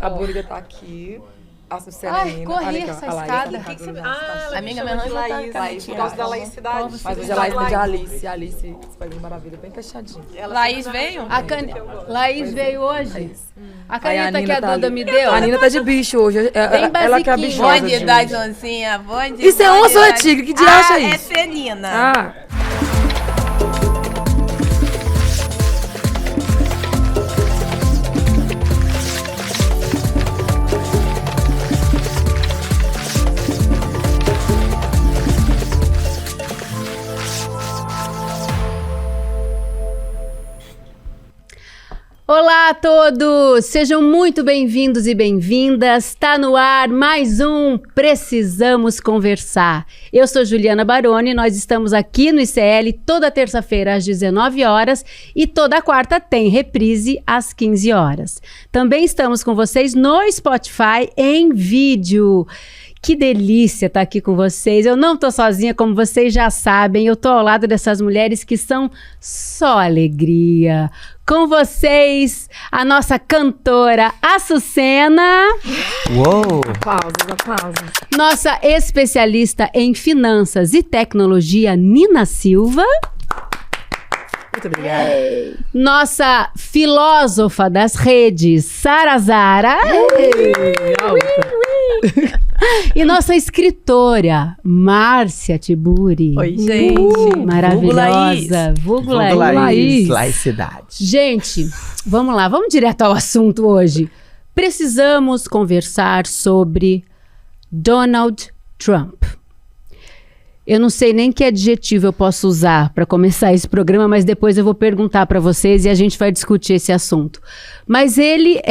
A Búriga tá aqui. A Sucena Ai, corri essa escada. Amiga, minha Laís, por causa da laicidade. Mas hoje a Laís é de Alice. A Alice faz uma maravilha, bem fechadinha. Laís veio? Laís veio hoje? A caneta que a Duda me deu? A Nina tá de bicho hoje. Ela que é a bichosa. Bonde das oncinhas, bonde. Isso é onça ou é tigre? Que dia acha isso? É felina. Ah. Olá a todos, sejam muito bem-vindos e bem-vindas. Está no ar mais um Precisamos Conversar. Eu sou Juliana Baroni, nós estamos aqui no ICL toda terça-feira às 19 horas e toda quarta tem reprise às 15 horas. Também estamos com vocês no Spotify em vídeo. Que delícia estar aqui com vocês. Eu não tô sozinha, como vocês já sabem. Eu tô ao lado dessas mulheres que são só alegria. Com vocês, a nossa cantora Açucena. Uou! Aplausos. Nossa especialista em finanças e tecnologia, Nina Silva. Muito obrigada. Nossa filósofa das redes, Sara Zara. E nossa escritora, Márcia Tiburi. Oi, gente. Maravilhosa. Vulgo Laís. Laicidade. Gente, vamos lá, vamos direto ao assunto hoje. Precisamos conversar sobre Donald Trump. Eu não sei nem que adjetivo eu posso usar para começar esse programa, mas depois eu vou perguntar para vocês e a gente vai discutir esse assunto. Mas ele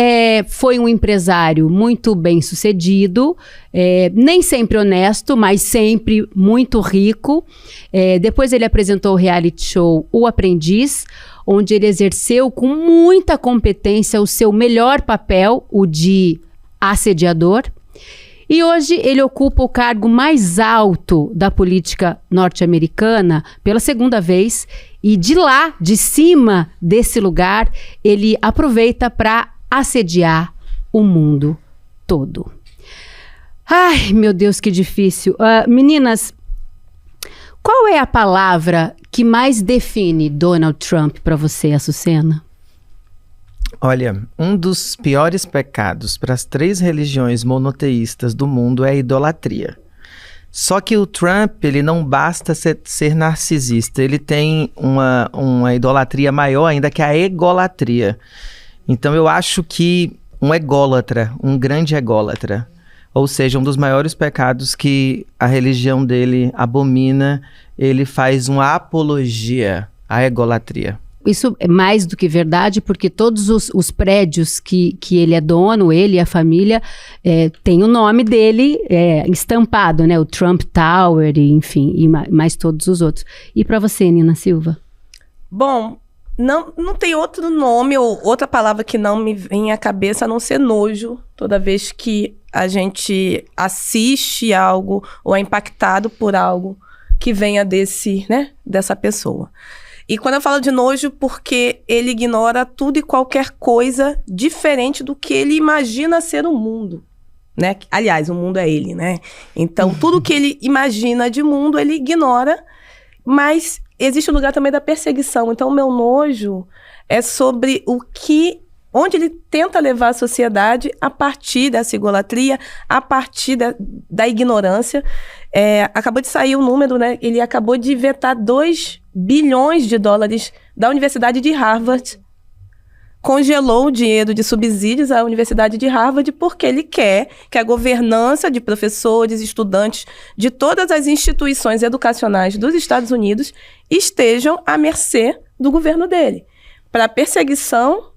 foi um empresário muito bem sucedido, nem sempre honesto, mas sempre muito rico. Depois ele apresentou o reality show O Aprendiz, onde ele exerceu com muita competência o seu melhor papel, o de assediador. E hoje ele ocupa o cargo mais alto da política norte-americana pela segunda vez. E de lá, de cima desse lugar, ele aproveita para assediar o mundo todo. Ai, meu Deus, que difícil. Meninas, qual é a palavra que mais define Donald Trump para você, Açucena? Olha, um dos piores pecados para as 3 religiões monoteístas do mundo é a idolatria. Só que o Trump, ele não basta ser narcisista, ele tem uma idolatria maior ainda, que a egolatria. Então eu acho que um ególatra, um grande ególatra, ou seja, um dos maiores pecados que a religião dele abomina, ele faz uma apologia à egolatria. Isso é mais do que verdade, porque todos os prédios que ele é dono, ele e a família, tem o nome dele estampado, né? O Trump Tower, enfim, e mais todos os outros. E para você, Nina Silva? Bom, não tem outro nome ou outra palavra que não me vem à cabeça a não ser nojo, toda vez que a gente assiste algo ou é impactado por algo que venha dessa pessoa. E quando eu falo de nojo, porque ele ignora tudo e qualquer coisa diferente do que ele imagina ser o mundo, né? Aliás, o mundo é ele, né? Então, tudo que ele imagina de mundo, ele ignora, mas existe o lugar também da perseguição. Então, o meu nojo é sobre onde ele tenta levar a sociedade a partir dessa idolatria, a partir da ignorância. Acabou de sair o número, né? Ele acabou de vetar 2 bilhões de dólares da Universidade de Harvard. Congelou o dinheiro de subsídios à Universidade de Harvard porque ele quer que a governança de professores, estudantes de todas as instituições educacionais dos Estados Unidos estejam à mercê do governo dele. Para perseguição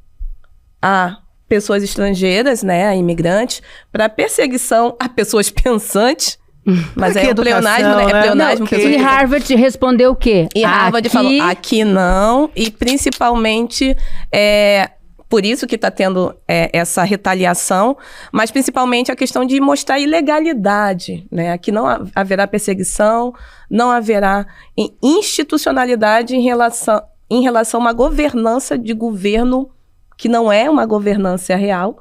a pessoas estrangeiras, né, a imigrantes, para perseguição a pessoas pensantes. Mas é pleonasmo, né? É pleonasmo. E Harvard respondeu o quê? E Harvard falou, aqui não. E principalmente, por isso que está tendo essa retaliação, mas principalmente a questão de mostrar ilegalidade, né? Aqui não haverá perseguição, não haverá institucionalidade em relação a uma governança de governo que não é uma governança real,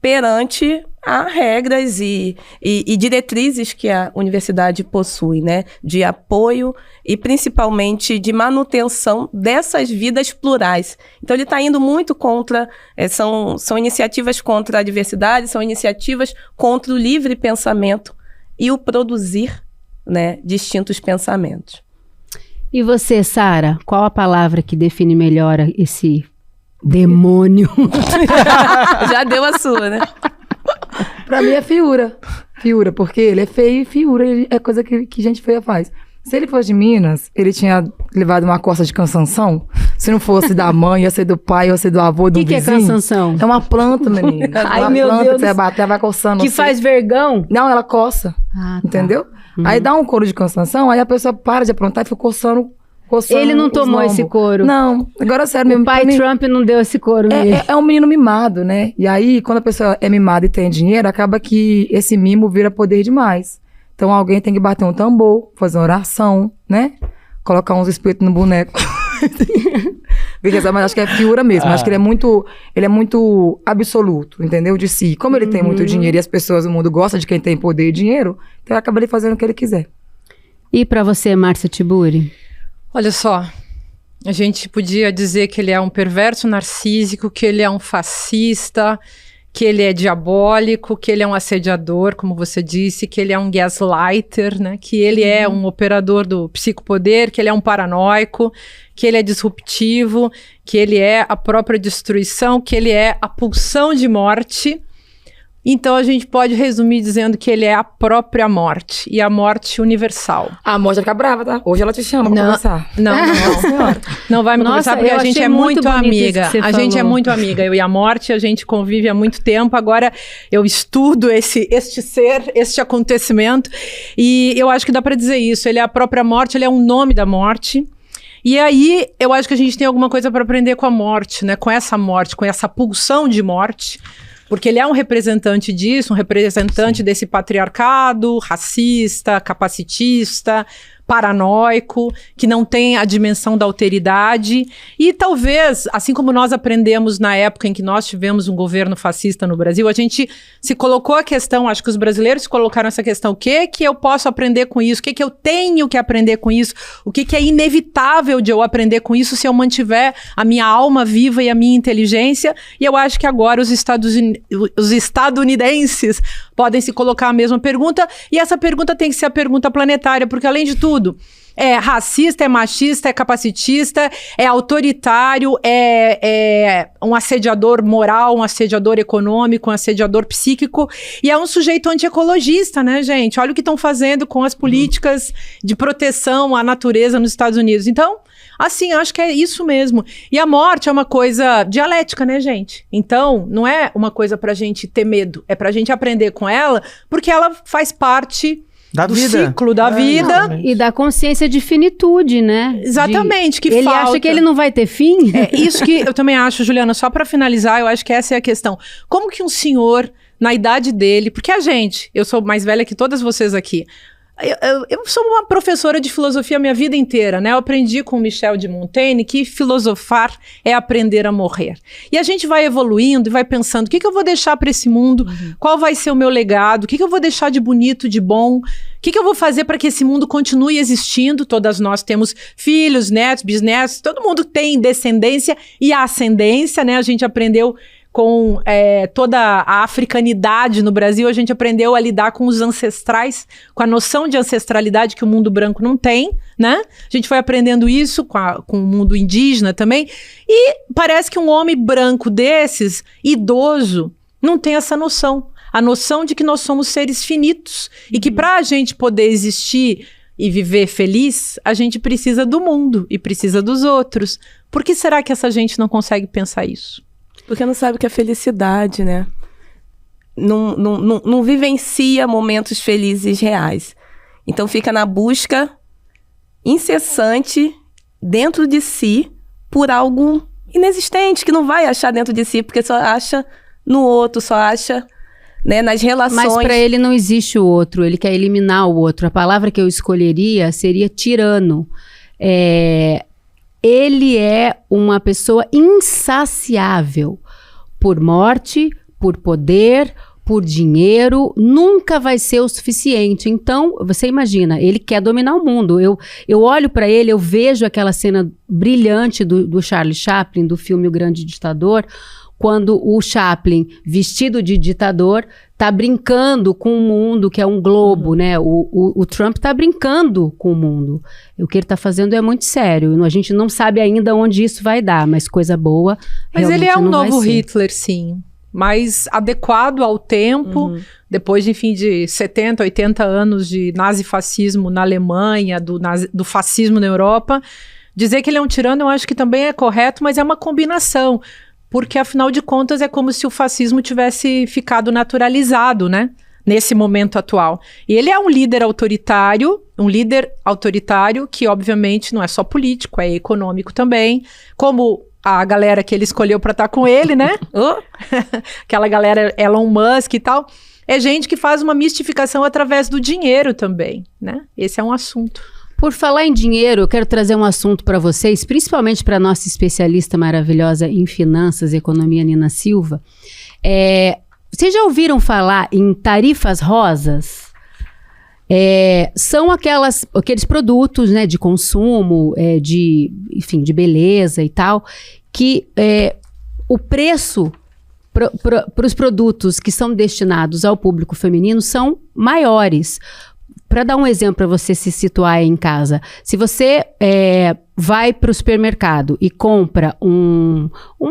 perante a regras e diretrizes que a universidade possui, né? De apoio e principalmente de manutenção dessas vidas plurais. Então ele está indo muito contra, são iniciativas contra a diversidade, são iniciativas contra o livre pensamento e o produzir, né, distintos pensamentos. E você, Sara, qual a palavra que define melhor esse demônio? Já deu a sua, né? Pra mim é fiura. Fiura, porque ele é feio e fiura é coisa que gente feia faz. Se ele fosse de Minas, ele tinha levado uma coça de cansanção. Se não fosse da mãe, ia ser do pai, ia ser do avô, do vizinho. O que é cansanção? É uma planta, menina. Ai, uma meu planta Deus. que você vai bater, ela vai coçando. Que faz vergão? Não, ela coça. Ah, tá. Entendeu? Aí dá um couro de cansanção, aí a pessoa para de aprontar e fica coçando. Ele não tomou esse couro? Não, agora sério mesmo. O pai Trump não deu esse couro nele. É um menino mimado, né? E aí, quando a pessoa é mimada e tem dinheiro, acaba que esse mimo vira poder demais. Então alguém tem que bater um tambor, fazer uma oração, né? Colocar uns espíritos no boneco. Mas acho que é fiura mesmo. Acho que ele é muito absoluto, entendeu? De si. Como ele tem muito dinheiro e as pessoas do mundo gostam de quem tem poder e dinheiro, então ele acaba ali fazendo o que ele quiser. E pra você, Márcia Tiburi? Olha só, a gente podia dizer que ele é um perverso narcísico, que ele é um fascista, que ele é diabólico, que ele é um assediador, como você disse, que ele é um gaslighter, né? Que ele é um operador do psicopoder, que ele é um paranoico, que ele é disruptivo, que ele é a própria destruição, que ele é a pulsão de morte. Então a gente pode resumir dizendo que ele é a própria morte, e a morte universal. A morte vai ficar brava, tá? Hoje ela te chama pra conversar. Não vai me conversar, porque a gente é muito amiga. A gente é muito amiga. Eu e a morte, a gente convive há muito tempo. Agora eu estudo este ser, este acontecimento, e eu acho que dá pra dizer isso. Ele é a própria morte, ele é um nome da morte. E aí, eu acho que a gente tem alguma coisa para aprender com a morte, né? Com essa morte, com essa pulsão de morte. Porque ele é um representante disso, um representante desse patriarcado racista, capacitista, paranoico, que não tem a dimensão da alteridade. E talvez, assim como nós aprendemos na época em que nós tivemos um governo fascista no Brasil, a gente se colocou a questão, acho que os brasileiros se colocaram essa questão, o que eu posso aprender com isso? O que eu tenho que aprender com isso? O que é inevitável de eu aprender com isso se eu mantiver a minha alma viva e a minha inteligência? E eu acho que agora os estadunidenses podem se colocar a mesma pergunta, e essa pergunta tem que ser a pergunta planetária, porque além de tudo, é racista, é machista, é capacitista, é autoritário, é um assediador moral, um assediador econômico, um assediador psíquico, e é um sujeito antiecologista, né, gente? Olha o que estão fazendo com as políticas de proteção à natureza nos Estados Unidos. Então, assim, eu acho que é isso mesmo. E a morte é uma coisa dialética, né, gente? Então, não é uma coisa pra gente ter medo, é pra gente aprender com ela, porque ela faz parte do ciclo da vida. E da consciência de finitude, né? Exatamente, que ele falta. acha que ele não vai ter fim? É isso que eu também acho, Juliana, só pra finalizar, eu acho que essa é a questão. Como que um senhor, na idade dele, porque eu sou mais velha que todas vocês aqui, eu sou uma professora de filosofia a minha vida inteira, né? Eu aprendi com Michel de Montaigne que filosofar é aprender a morrer. E a gente vai evoluindo e vai pensando, o que eu vou deixar para esse mundo? Qual vai ser o meu legado? O que eu vou deixar de bonito, de bom? O que eu vou fazer para que esse mundo continue existindo? Todas nós temos filhos, netos, bisnetos, todo mundo tem descendência e ascendência, né? A gente aprendeu com toda a africanidade no Brasil, a gente aprendeu a lidar com os ancestrais, com a noção de ancestralidade que o mundo branco não tem, né? A gente foi aprendendo isso com o mundo indígena também, e parece que um homem branco desses, idoso, não tem essa noção. A noção de que nós somos seres finitos, e que para a gente poder existir e viver feliz, a gente precisa do mundo e precisa dos outros. Por que será que essa gente não consegue pensar isso? Porque não sabe o que é felicidade, né? Não vivencia momentos felizes reais. Então fica na busca incessante dentro de si por algo inexistente, que não vai achar dentro de si, porque só acha no outro, só acha, né, nas relações. Mas para ele não existe o outro, ele quer eliminar o outro. A palavra que eu escolheria seria tirano. Ele é uma pessoa insaciável por morte, por poder, por dinheiro, nunca vai ser o suficiente. Então, você imagina, ele quer dominar o mundo. Eu olho para ele, eu vejo aquela cena brilhante do Charlie Chaplin, do filme O Grande Ditador, quando o Chaplin, vestido de ditador, tá brincando com o mundo, que é um globo, né? O Trump tá brincando com o mundo. O que ele tá fazendo é muito sério. A gente não sabe ainda onde isso vai dar, mas coisa boa. Mas ele é um novo ser. Hitler, sim. Mais adequado ao tempo, depois, enfim, de 70, 80 anos de nazifascismo na Alemanha, do fascismo na Europa. Dizer que ele é um tirano, eu acho que também é correto, mas é uma combinação. Porque, afinal de contas, é como se o fascismo tivesse ficado naturalizado, né? Nesse momento atual. E ele é um líder autoritário que, obviamente, não é só político, é econômico também. Como a galera que ele escolheu para estar com ele, né? Aquela galera Elon Musk e tal. É gente que faz uma mistificação através do dinheiro também, né? Esse é um assunto. Por falar em dinheiro, eu quero trazer um assunto para vocês, principalmente para a nossa especialista maravilhosa em finanças e economia, Nina Silva. Vocês já ouviram falar em tarifas rosas? São aqueles produtos, né, de consumo, de beleza e tal, que o preço para os produtos que são destinados ao público feminino são maiores. Para dar um exemplo para você se situar aí em casa, se você vai para o supermercado e compra um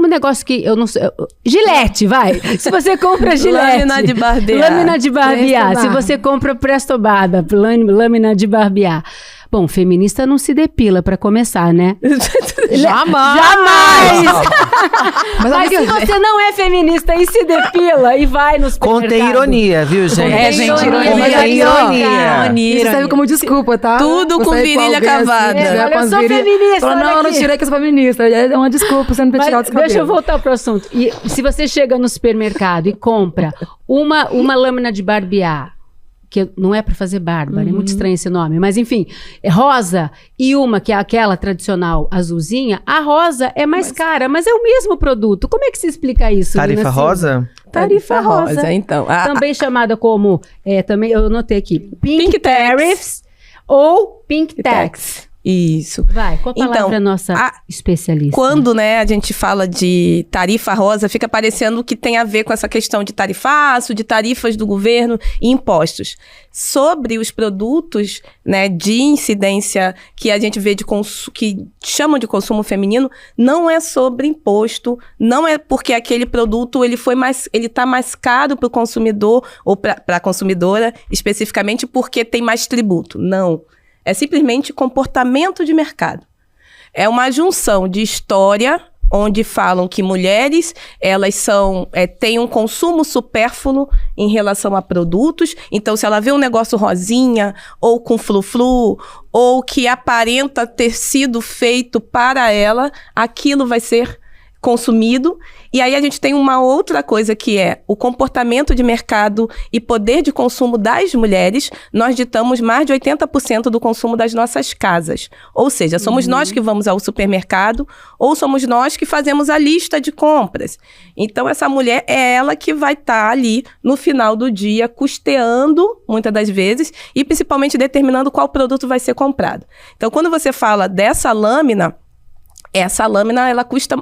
negócio que eu não sei, Gillette, vai! Se você compra Gillette, lâmina de barbear. Lâmina de barbear. Se você compra Prestobada, lâmina de barbear. Bom, feminista não se depila para começar, né? Jamais! Mas se você não é feminista e se depila e vai no supermercado... Contém ironia, viu, gente? Gente, ironia. Isso serve como desculpa, tá? Tudo com virilha cavada. Eu sou feminista, não tirei que eu sou feminista. É uma desculpa, você não tem tirado os cabelos. Deixa eu voltar pro assunto. E se você chega no supermercado e compra uma lâmina de barbear, que não é para fazer barba, é muito estranho esse nome, mas enfim, é rosa, e uma que é aquela tradicional azulzinha, a rosa é mais cara, mas é o mesmo produto. Como é que se explica isso? Tarifa rosa? Tarifa rosa. Então. Também chamada como, também eu anotei aqui, Pink Tariffs ou Pink Tax. Isso. Vai, qual a palavra nossa especialista? Quando, né, a gente fala de tarifa rosa, fica parecendo que tem a ver com essa questão de tarifaço, de tarifas do governo e impostos. Sobre os produtos, né, de incidência que a gente vê que chamam de consumo feminino, não é sobre imposto, não é porque aquele produto ele tá mais caro para o consumidor ou para a consumidora, especificamente porque tem mais tributo. Não. É simplesmente comportamento de mercado. É uma junção de história, onde falam que mulheres, elas têm um consumo supérfluo em relação a produtos. Então, se ela vê um negócio rosinha, ou com flu-flu, ou que aparenta ter sido feito para ela, aquilo vai ser consumido. E aí a gente tem uma outra coisa que é o comportamento de mercado e poder de consumo das mulheres. Nós ditamos mais de 80% do consumo das nossas casas. Ou seja, somos nós que vamos ao supermercado ou somos nós que fazemos a lista de compras. Então essa mulher é ela que vai estar ali no final do dia custeando, muitas das vezes, e principalmente determinando qual produto vai ser comprado. Então quando você fala dessa lâmina, essa lâmina ela custa,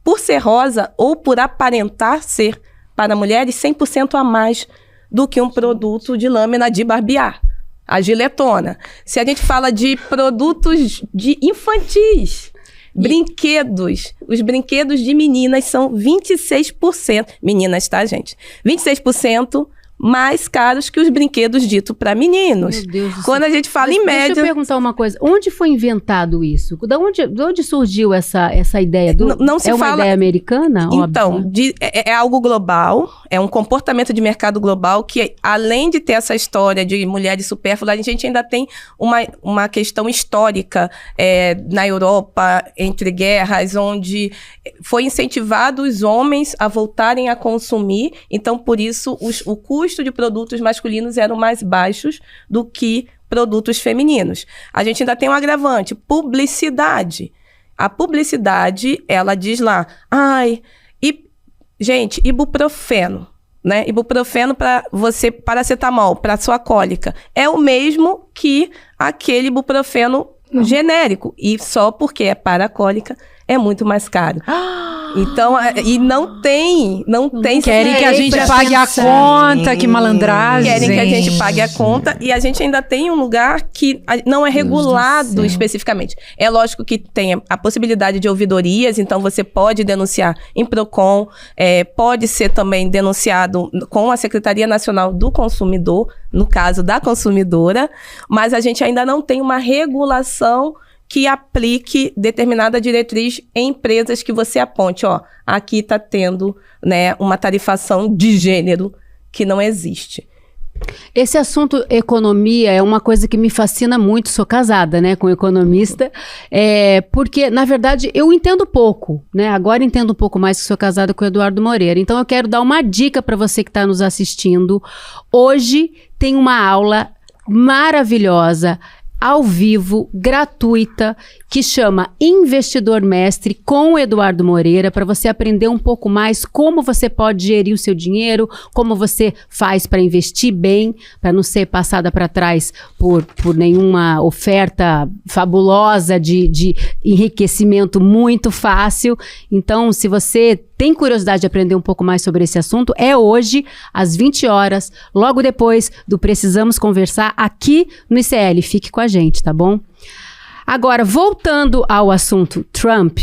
por ser rosa ou por aparentar ser para mulheres, 100% a mais do que um produto de lâmina de barbear, a giletona. Se a gente fala de produtos infantis, brinquedos, os brinquedos de meninas são 26%, meninas, tá, gente? 26% mais caros que os brinquedos ditos para meninos. Meu Deus do céu. Quando a gente fala em média... Deixa eu perguntar uma coisa. Onde foi inventado isso? De onde surgiu essa ideia? Não se uma fala... ideia americana? Então, é algo global, é um comportamento de mercado global que, além de ter essa história de mulheres supérfluas, a gente ainda tem uma questão histórica na Europa, entre guerras, onde foi incentivado os homens a voltarem a consumir. Então, por isso, o custo de produtos masculinos eram mais baixos do que produtos femininos. A gente ainda tem um agravante, publicidade. A publicidade, ela diz lá, gente, ibuprofeno. né? Ibuprofeno para você, paracetamol para sua cólica, é o mesmo que aquele ibuprofeno genérico. E só porque é para a cólica é muito mais caro. Então, e não tem querem que a gente pague a conta, que malandragem. Querem que a gente pague a conta, e a gente ainda tem um lugar que não é regulado especificamente. É lógico que tem a possibilidade de ouvidorias, então você pode denunciar em PROCON, pode ser também denunciado com a Secretaria Nacional do Consumidor, no caso da consumidora, mas a gente ainda não tem uma regulação que aplique determinada diretriz em empresas que você aponte, aqui está tendo, né, uma tarifação de gênero que não existe. Esse assunto economia é uma coisa que me fascina muito, sou casada, né, com economista, porque, na verdade, eu entendo pouco, né, agora entendo um pouco mais que sou casada com o Eduardo Moreira, então eu quero dar uma dica para você que está nos assistindo. Hoje tem uma aula maravilhosa, ao vivo, gratuita, que chama Investidor Mestre com o Eduardo Moreira, para você aprender um pouco mais como você pode gerir o seu dinheiro, como você faz para investir bem, para não ser passada para trás por nenhuma oferta fabulosa de enriquecimento muito fácil. Então, se você tem curiosidade de aprender um pouco mais sobre esse assunto, é hoje, às 20 horas, logo depois do Precisamos Conversar, aqui no ICL. Fique com a gente, tá bom? Agora, voltando ao assunto Trump,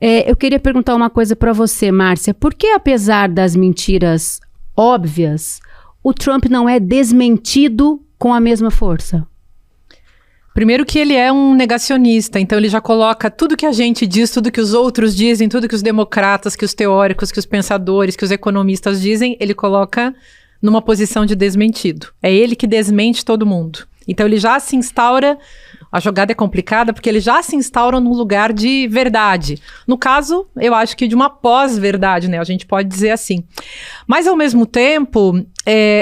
eu queria perguntar uma coisa para você, Márcia. Por que, apesar das mentiras óbvias, o Trump não é desmentido com a mesma força? Primeiro que ele é um negacionista, então ele já coloca tudo que a gente diz, tudo que os outros dizem, tudo que os democratas, que os teóricos, que os pensadores, que os economistas dizem, ele coloca numa posição de desmentido. É ele que desmente todo mundo. Então ele já se instaura, a jogada é complicada, porque ele já se instaura num lugar de verdade. No caso, eu acho que de uma pós-verdade, né? A gente pode dizer assim. Mas, ao mesmo tempo,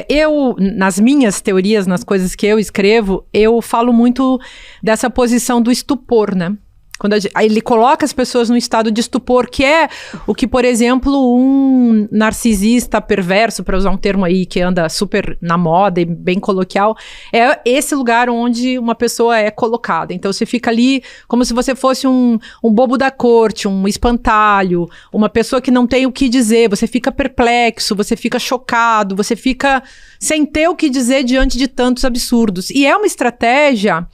eu, nas minhas teorias, nas coisas que eu escrevo, eu falo muito dessa posição do estupor, né? Quando ele coloca as pessoas num estado de estupor, que é o que, por exemplo, um narcisista perverso, para usar um termo aí que anda super na moda e bem coloquial, é esse lugar onde uma pessoa é colocada. Então, você fica ali como se você fosse um bobo da corte, um espantalho, uma pessoa que não tem o que dizer, você fica perplexo, você fica chocado, você fica sem ter o que dizer diante de tantos absurdos. E é uma estratégia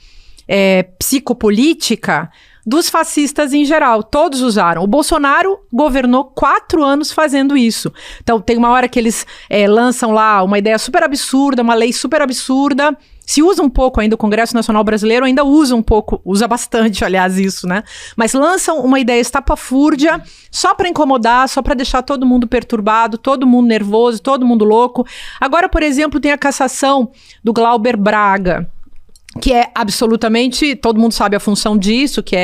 psicopolítica dos fascistas em geral, todos usaram. O Bolsonaro governou 4 anos fazendo isso. Então, tem uma hora que eles lançam lá uma ideia super absurda, uma lei super absurda. Se usa um pouco ainda, o Congresso Nacional Brasileiro ainda usa um pouco, usa bastante, aliás, isso, né? Mas lançam uma ideia estapafúrdia só para incomodar, só para deixar todo mundo perturbado, todo mundo nervoso, todo mundo louco. Agora, por exemplo, tem a cassação do Glauber Braga, que é absolutamente, todo mundo sabe a função disso, que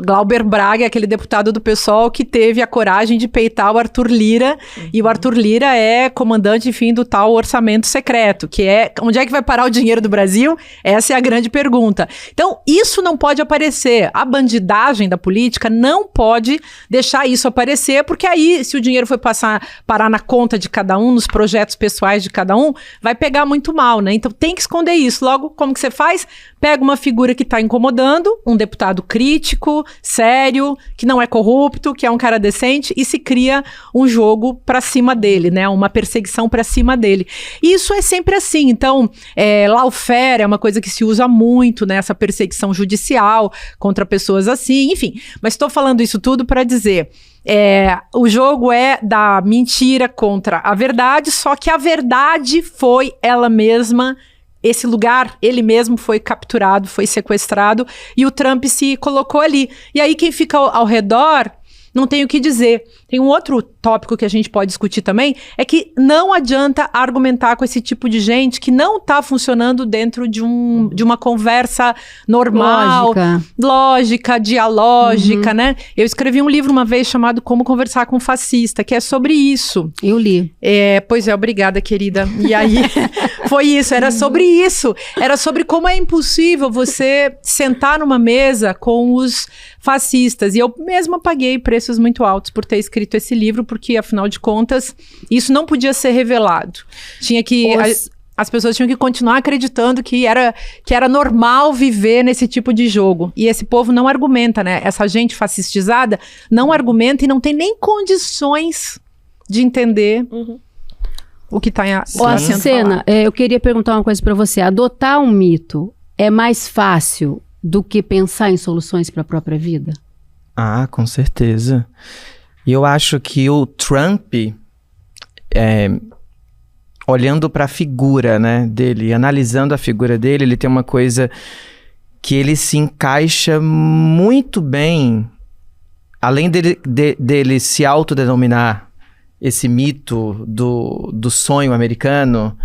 Glauber Braga é aquele deputado do PSOL que teve a coragem de peitar o Arthur Lira, e o Arthur Lira é comandante, enfim, do tal orçamento secreto, que onde é que vai parar o dinheiro do Brasil? Essa é a grande pergunta. Então, isso não pode aparecer. A bandidagem da política não pode deixar isso aparecer, porque aí, se o dinheiro for parar na conta de cada um, nos projetos pessoais de cada um, vai pegar muito mal, né? Então, tem que esconder isso. Logo, como que você faz? Pega uma figura que está incomodando, um deputado crítico, sério, que não é corrupto, que é um cara decente, e se cria um jogo para cima dele, né? Uma perseguição para cima dele. E isso é sempre assim. Então, lawfare é uma coisa que se usa muito, né? Essa perseguição judicial contra pessoas assim, enfim. Mas estou falando isso tudo para dizer... o jogo é da mentira contra a verdade, só que a verdade foi ela mesma. Esse lugar, ele mesmo foi capturado, foi sequestrado, e o Trump se colocou ali. E aí quem fica ao redor não tem o que dizer. Tem um outro tópico que a gente pode discutir também, é que não adianta argumentar com esse tipo de gente que não está funcionando dentro de uma conversa normal, lógica, dialógica, né? Eu escrevi um livro uma vez chamado Como Conversar com um Fascista, que é sobre isso. Eu li. Pois é, obrigada, querida. E aí, foi isso, era sobre isso. Era sobre como é impossível você sentar numa mesa com os fascistas. E eu mesma paguei preços muito altos por ter escrito escrito esse livro, porque, afinal de contas, isso não podia ser revelado. Tinha que... As pessoas tinham que continuar acreditando que era normal viver nesse tipo de jogo. E esse povo não argumenta, né? Essa gente fascistizada não argumenta e não tem nem condições de entender o que está sendo falado. Eu queria perguntar uma coisa para você. Adotar um mito é mais fácil do que pensar em soluções para a própria vida? Ah, com certeza. E eu acho que o Trump... olhando para a figura, né, dele, analisando a figura dele, ele tem uma coisa que ele se encaixa muito bem, além dele se autodenominar esse mito do sonho americano,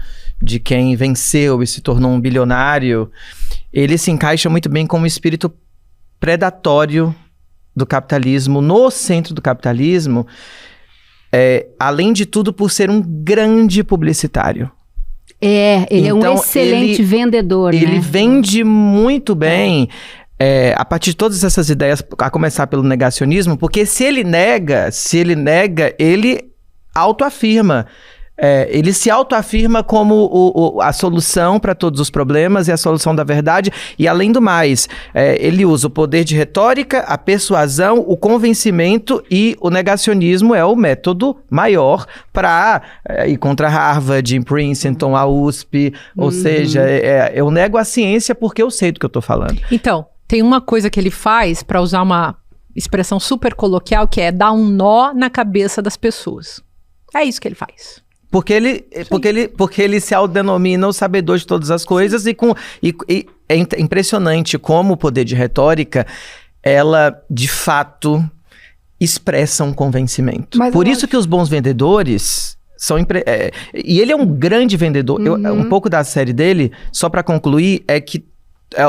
de quem venceu e se tornou um bilionário, ele se encaixa muito bem com o espírito predatório do capitalismo, no centro do capitalismo, além de tudo, por ser um grande publicitário. Ele é um excelente vendedor, né? Ele vende muito bem, a partir de todas essas ideias, a começar pelo negacionismo, porque se ele nega, ele autoafirma. Ele se autoafirma como a solução para todos os problemas e a solução da verdade, e além do mais, ele usa o poder de retórica, a persuasão, o convencimento, e o negacionismo é o método maior para ir contra Harvard, Princeton, a USP, ou seja, eu nego a ciência porque eu sei do que eu estou falando. Então, tem uma coisa que ele faz, para usar uma expressão super coloquial, que é dar um nó na cabeça das pessoas. É isso que ele faz. Porque ele se autodenomina o sabedor de todas as coisas, e é impressionante como o poder de retórica, ela, de fato, expressa um convencimento. Por isso que os bons vendedores são... e ele é um grande vendedor. Um pouco da série dele, só para concluir, é que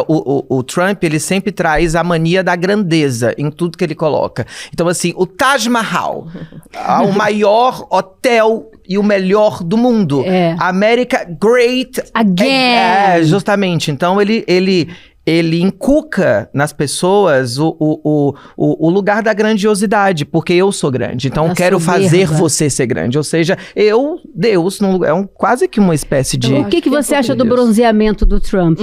o Trump, ele sempre traz a mania da grandeza em tudo que ele coloca. Então, assim, o Taj Mahal, o maior hotel e o melhor do mundo. America Great Again. Justamente. Então, ele encuca nas pessoas o lugar da grandiosidade, porque eu sou grande. Então, quero fazer você ser grande. Ou seja, Deus, quase que uma espécie de... O que você acha do bronzeamento do Trump?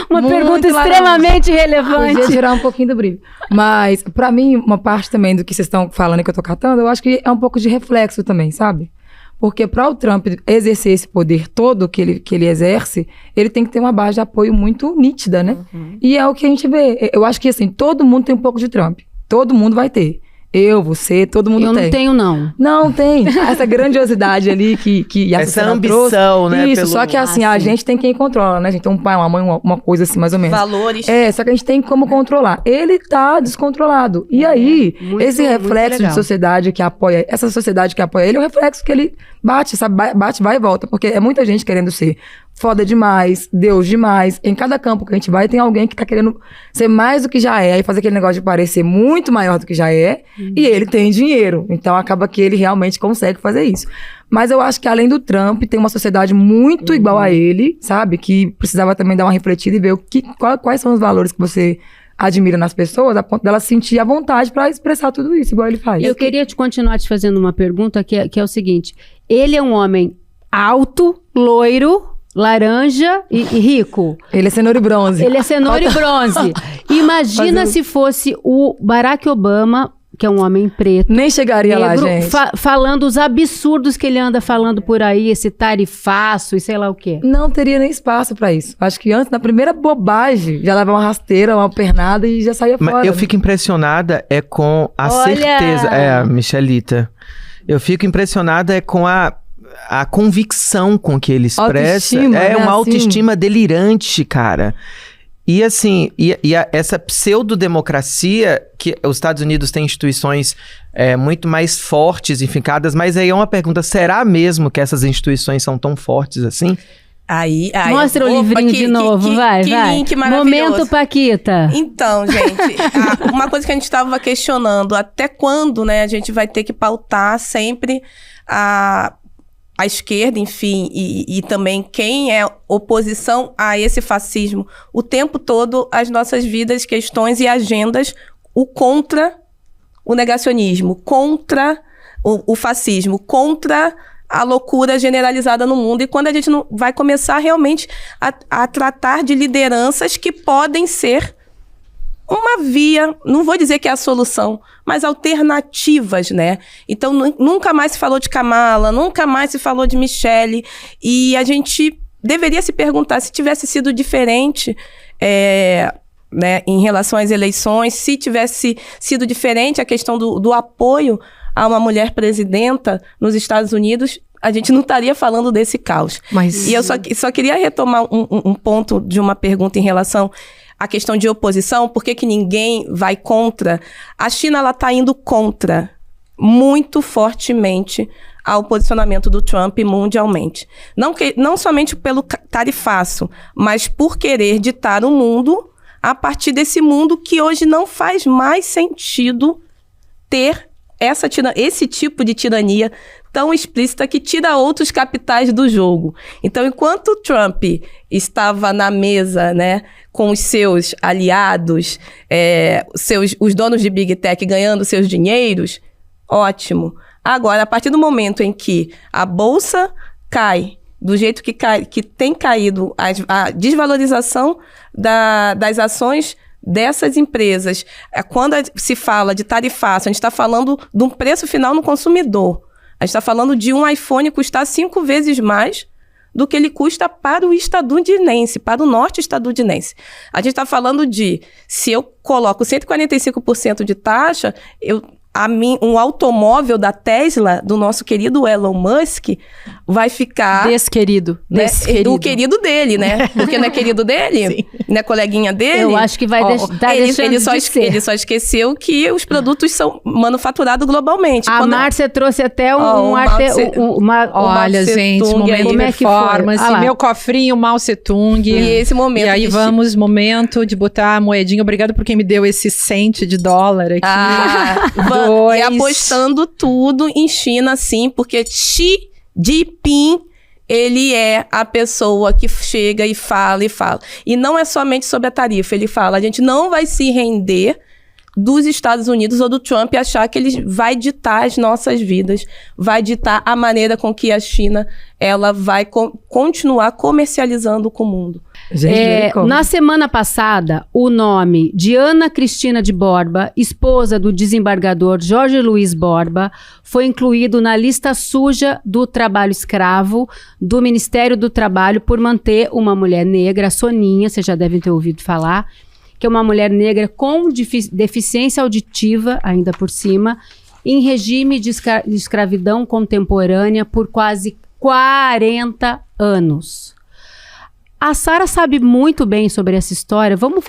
Uma pergunta extremamente relevante. Podia tirar um pouquinho do brilho. Mas, pra mim, uma parte também do que vocês estão falando que eu tô catando, eu acho que é um pouco de reflexo também, sabe? Porque para o Trump exercer esse poder todo que ele exerce, ele tem que ter uma base de apoio muito nítida, né? E é o que a gente vê. Eu acho que, assim, todo mundo tem um pouco de Trump. Todo mundo vai ter. Eu, você, todo mundo tem. Eu não tenho, não. Não, tem. Essa grandiosidade ali que essa ambição, trouxe. né? Isso, só que assim, a gente tem quem controla, né? A gente tem um pai, uma mãe, uma coisa assim, mais ou menos. Valores. Só que a gente tem como controlar. Ele tá descontrolado. E aí, esse reflexo de sociedade que apoia, essa sociedade que apoia ele, é um reflexo que ele bate, sabe? Bate, vai e volta. Porque é muita gente querendo ser foda demais, Deus demais. Em cada campo que a gente vai, tem alguém que tá querendo ser mais do que já é, e fazer aquele negócio de parecer muito maior do que já é, e ele tem dinheiro. Então, acaba que ele realmente consegue fazer isso. Mas eu acho que, além do Trump, tem uma sociedade muito igual a ele, sabe? Que precisava também dar uma refletida e ver quais são os valores que você admira nas pessoas, a ponto dela sentir a vontade pra expressar tudo isso, igual ele faz. Eu queria continuar te fazendo uma pergunta, que é o seguinte. Ele é um homem alto, loiro, laranja e rico. Ele é cenoura e bronze. Ele é cenoura e bronze. Imagina se fosse o Barack Obama, que é um homem preto. Nem chegaria negro, lá, gente. Falando os absurdos que ele anda falando por aí, esse tarifaço e sei lá o quê. Não teria nem espaço pra isso. Acho que antes, na primeira bobagem, já leva uma rasteira, uma pernada e já saía fora. Mas eu fico impressionada com a certeza... Michelita. Eu fico impressionada com a convicção com que ele expressa. Uma autoestima delirante, cara. E assim, essa pseudodemocracia, que os Estados Unidos têm instituições muito mais fortes e fincadas, mas aí é uma pergunta, será mesmo que essas instituições são tão fortes assim? Aí, mostra o livrinho de novo, vai. Link maravilhoso. Momento Paquita. Então, gente, uma coisa que a gente estava questionando, até quando, né, a gente vai ter que pautar sempre a esquerda, enfim, e também quem é oposição a esse fascismo, o tempo todo as nossas vidas, questões e agendas, o contra o negacionismo, contra o fascismo, contra a loucura generalizada no mundo. E quando a gente não vai começar realmente a tratar de lideranças que podem ser uma via, não vou dizer que é a solução, mas alternativas, né? Então, nunca mais se falou de Kamala, nunca mais se falou de Michelle, e a gente deveria se perguntar se tivesse sido diferente, né, em relação às eleições, se tivesse sido diferente a questão do apoio a uma mulher presidenta nos Estados Unidos, a gente não estaria falando desse caos. E eu só queria retomar um ponto de uma pergunta em relação à questão de oposição. Por que ninguém vai contra? A China está indo contra muito fortemente ao posicionamento do Trump mundialmente. Não somente pelo tarifaço, mas por querer ditar o mundo a partir desse mundo que hoje não faz mais sentido ter esse tipo de tirania tão explícita que tira outros capitais do jogo. Então, enquanto o Trump estava na mesa, né, com os seus aliados, os donos de Big Tech ganhando seus dinheiros, ótimo. Agora, a partir do momento em que a Bolsa cai do jeito que tem caído a desvalorização das ações dessas empresas, quando se fala de tarifaço, a gente está falando de um preço final no consumidor. A gente está falando de um iPhone custar 5 vezes mais do que ele custa para o estadunidense, para o norte estadunidense. A gente está falando de, se eu coloco 145% de taxa, um automóvel da Tesla, do nosso querido Elon Musk, vai ficar... Desquerido. Né? Do querido dele, né? Porque não é querido dele? Sim. Não é coleguinha dele? Eu acho que vai Ele só esqueceu que os produtos são manufaturados globalmente. A Márcia trouxe até olha, gente, momento de performance, meu cofrinho, Mao Tse Tung. E esse momento... E aí momento de botar a moedinha. Obrigado por quem me deu esse cento de dólar aqui. E apostando tudo em China, sim, porque Xi Jinping, ele é a pessoa que chega e fala. E não é somente sobre a tarifa, ele fala, a gente não vai se render dos Estados Unidos ou do Trump e achar que ele vai ditar as nossas vidas, vai ditar a maneira com que a China ela vai continuar comercializando com o mundo. Na semana passada, o nome de Ana Cristina de Borba, esposa do desembargador Jorge Luiz Borba, foi incluído na lista suja do trabalho escravo do Ministério do Trabalho por manter uma mulher negra, a Soninha, vocês já devem ter ouvido falar, que é uma mulher negra com deficiência auditiva, ainda por cima, em regime de escravidão contemporânea por quase 40 anos. A Sara sabe muito bem sobre essa história. Vamos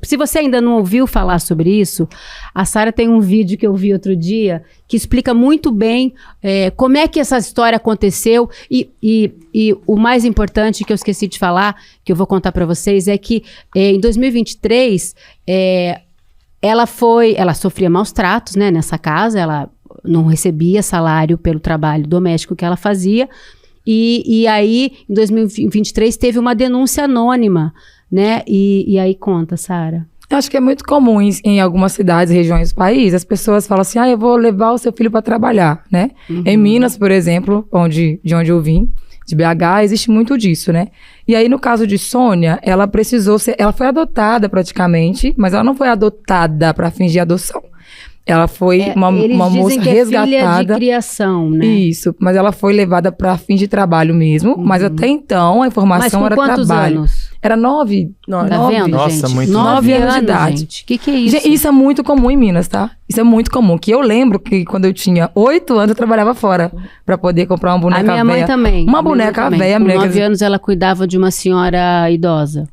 se você ainda não ouviu falar sobre isso, a Sara tem um vídeo que eu vi outro dia que explica muito bem como é que essa história aconteceu e o mais importante que eu esqueci de falar, que eu vou contar para vocês, é que em 2023 ela sofria maus tratos, né, nessa casa, ela não recebia salário pelo trabalho doméstico que ela fazia. E aí, em 2023, teve uma denúncia anônima, né? E aí conta, Sara. Eu acho que é muito comum em algumas cidades, regiões do país, as pessoas falam assim, eu vou levar o seu filho para trabalhar, né? Uhum. Em Minas, por exemplo, de onde eu vim, de BH, existe muito disso, né? E aí, no caso de Sônia, ela foi adotada praticamente, mas ela não foi adotada para fins de adoção. Ela foi uma moça resgatada. Filha de criação, né? Isso, mas ela foi levada para fins de trabalho mesmo. Uhum. Mas até então a informação era trabalho. Mas com quantos anos? Era 9. Tá vendo, Nossa, gente? muito 9 anos de idade. Gente. Que é isso? Gente, isso é muito comum em Minas, tá? Isso é muito comum. Que eu lembro que quando eu tinha 8 anos, eu trabalhava fora pra poder comprar uma boneca velha. A minha mãe também. Uma boneca velha. Com 9 anos, ela cuidava de uma senhora idosa.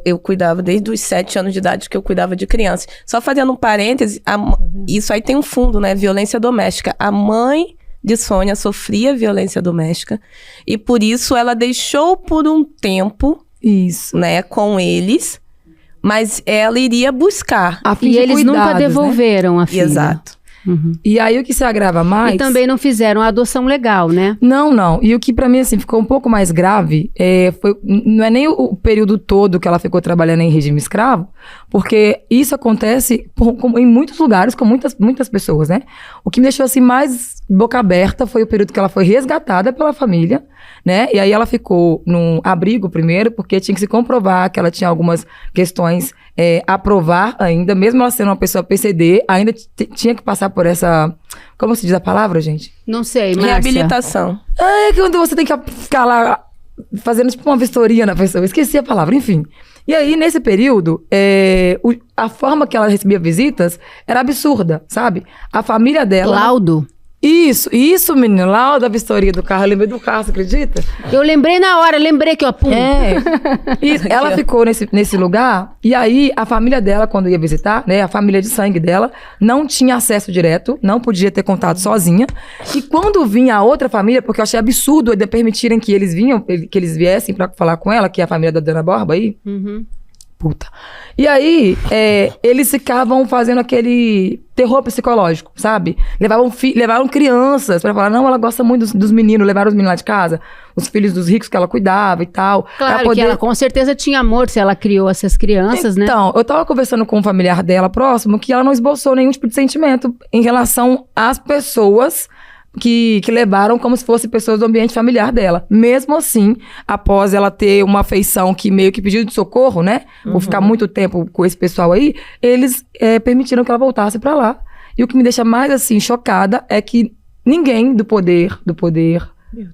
Eu cuidava desde os 7 anos de idade que eu cuidava de criança. Só fazendo um parêntese, isso aí tem um fundo, né? Violência doméstica. A mãe de Sônia sofria violência doméstica e por isso ela deixou por um tempo, né, com eles, mas ela iria buscar. E eles nunca devolveram a filha. Exato. E aí o que se agrava mais... E também não fizeram a adoção legal, né? Não. E o que pra mim, assim, ficou um pouco mais grave, não é nem o período todo que ela ficou trabalhando em regime escravo, porque isso acontece em muitos lugares, com muitas pessoas, né? O que me deixou, assim, mais boca aberta foi o período que ela foi resgatada pela família, né? E aí ela ficou num abrigo primeiro, porque tinha que se comprovar que ela tinha algumas questões a provar ainda, mesmo ela sendo uma pessoa PCD, ainda tinha que passar por essa... Como se diz a palavra, gente? Não sei, Márcia. Reabilitação. É quando você tem que ficar lá fazendo tipo uma vistoria na pessoa. Esqueci a palavra, enfim. E aí, nesse período, a forma que ela recebia visitas era absurda, sabe? A família dela... Laudo? Isso, menina. Laudo, a vistoria do carro. Eu lembrei do carro, você acredita? Eu lembrei na hora, lembrei que eu pum. E ela ficou nesse lugar, e aí a família dela, quando ia visitar, né, a família de sangue dela, não tinha acesso direto, não podia ter contato sozinha. E quando vinha a outra família, porque eu achei absurdo ainda permitirem que eles viessem pra falar com ela, que é a família da Dona Borba aí. Puta. E aí, eles ficavam fazendo aquele terror psicológico, sabe? Levaram crianças pra falar, não, ela gosta muito dos meninos, levaram os meninos lá de casa, os filhos dos ricos que ela cuidava e tal. Claro que ela com certeza tinha amor se ela criou essas crianças, né? Então, eu tava conversando com um familiar dela próximo que ela não esboçou nenhum tipo de sentimento em relação às pessoas que levaram como se fossem pessoas do ambiente familiar dela. Mesmo assim, após ela ter uma afeição que meio que pediu de socorro, né? Por ficar muito tempo com esse pessoal aí, eles permitiram que ela voltasse pra lá. E o que me deixa mais, assim, chocada é que ninguém do poder...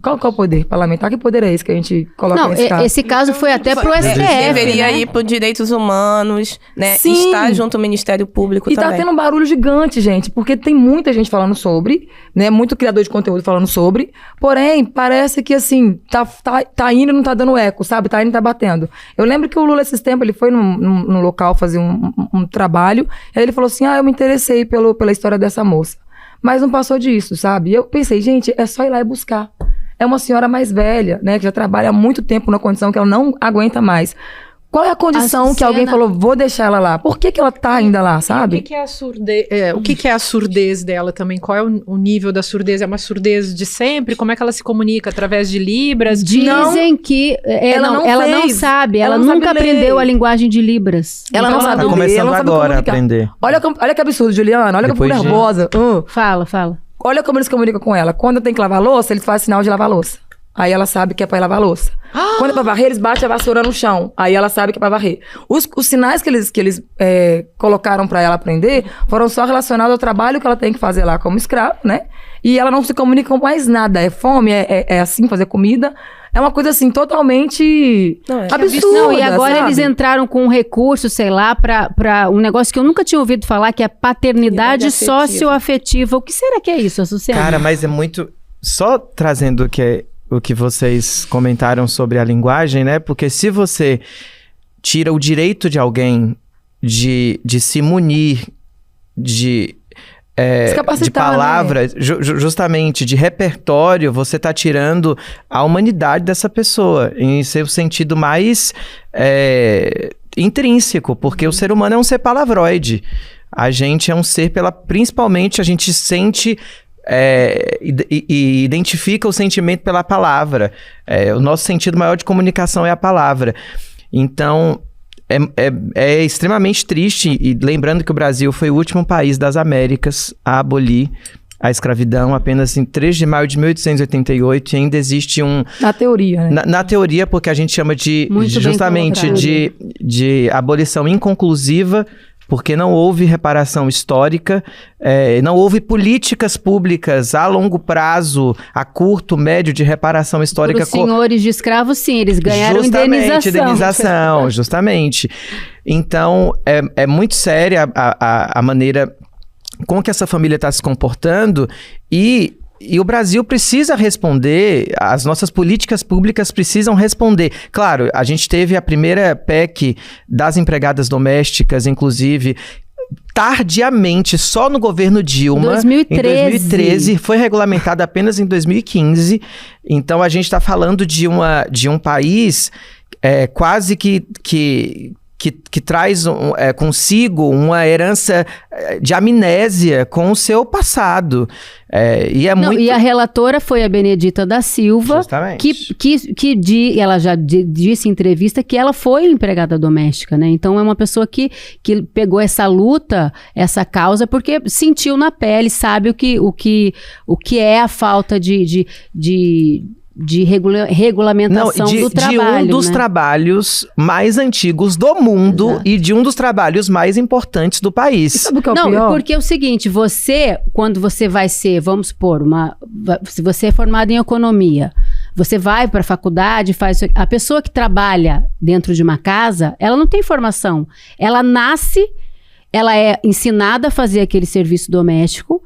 Qual é o poder parlamentar? Que poder é esse que a gente coloca nesse caso? Esse caso foi até pro STF, Deveria né? ir pro Direitos Humanos, né? Sim. Estar junto ao Ministério Público E também. tá tendo um barulho gigante, gente, porque tem muita gente falando sobre, né? Muito criador de conteúdo falando sobre. Porém, parece que, assim, tá indo e não tá dando eco, sabe? Tá indo e tá batendo. Eu lembro que o Lula, esses tempos, ele foi num local fazer um trabalho, e aí ele falou assim, eu me interessei pela história dessa moça. Mas não passou disso, sabe? E eu pensei, gente, é só ir lá e buscar. É uma senhora mais velha, né? Que já trabalha há muito tempo numa condição que ela não aguenta mais. Qual é a condição que alguém falou, vou deixar ela lá? Por que ela tá ainda lá, sabe? O que é a surdez? O que é a surdez dela também? Qual é o nível da surdez? É uma surdez de sempre? Como é que ela se comunica? Através de Libras? Dizem que ela não sabe. Ela nunca aprendeu a linguagem de Libras. Ela não sabe Tá começando agora a aprender. Olha que absurdo, Juliana. Olha que eu fico nervosa. Fala. Olha como eles comunicam com ela. Quando tem que lavar louça, eles fazem sinal de lavar louça. Aí ela sabe que é pra ir lavar louça. Quando é pra varrer, eles batem a vassoura no chão. Aí ela sabe que é pra varrer. Os sinais que eles colocaram pra ela aprender foram só relacionados ao trabalho que ela tem que fazer lá como escravo, né? E ela não se comunica com mais nada. É fome, é assim, fazer comida. É uma coisa, assim, totalmente absurda, Não, e agora sabe? eles entraram com um recurso, sei lá, pra um negócio que eu nunca tinha ouvido falar, que é paternidade socioafetiva. O que será que é isso, Açucena? Cara, mas é muito... Só trazendo o que vocês comentaram sobre a linguagem, né? Porque se você tira o direito de alguém de se munir de palavras, né? Justamente de repertório, você tá tirando a humanidade dessa pessoa em seu sentido mais intrínseco, porque o ser humano é um ser palavroide. A gente é um ser principalmente a gente sente e identifica o sentimento pela palavra. O nosso sentido maior de comunicação é a palavra. Então, é extremamente triste, e lembrando que o Brasil foi o último país das Américas a abolir a escravidão apenas em 3 de maio de 1888, e ainda existe Na teoria, né? Na teoria, porque a gente chama justamente de abolição inconclusiva, porque não houve reparação histórica, não houve políticas públicas a longo prazo, a curto, médio, de reparação histórica. Para os senhores de escravos, sim, eles ganharam indenização. Justamente. Então, é muito séria a maneira com que essa família está se comportando, e o Brasil precisa responder, as nossas políticas públicas precisam responder. Claro, a gente teve a primeira PEC das empregadas domésticas, inclusive, tardiamente, só no governo Dilma. 2013. Em 2013, foi regulamentada apenas em 2015. Então, a gente está falando de um país quase que que traz consigo uma herança de amnésia com o seu passado. E a relatora foi a Benedita da Silva, ela já disse em entrevista que ela foi empregada doméstica, né? Então é uma pessoa que pegou essa luta, essa causa, porque sentiu na pele, sabe o que é a falta de regulamentação do trabalho. De um dos trabalhos mais antigos do mundo. Exato. E de um dos trabalhos mais importantes do país. E sabe o que é o pior? Porque é o seguinte, quando você vai ser, vamos supor, se você é formado em economia, você vai para a faculdade, a pessoa que trabalha dentro de uma casa, ela não tem formação. Ela nasce, ela é ensinada a fazer aquele serviço doméstico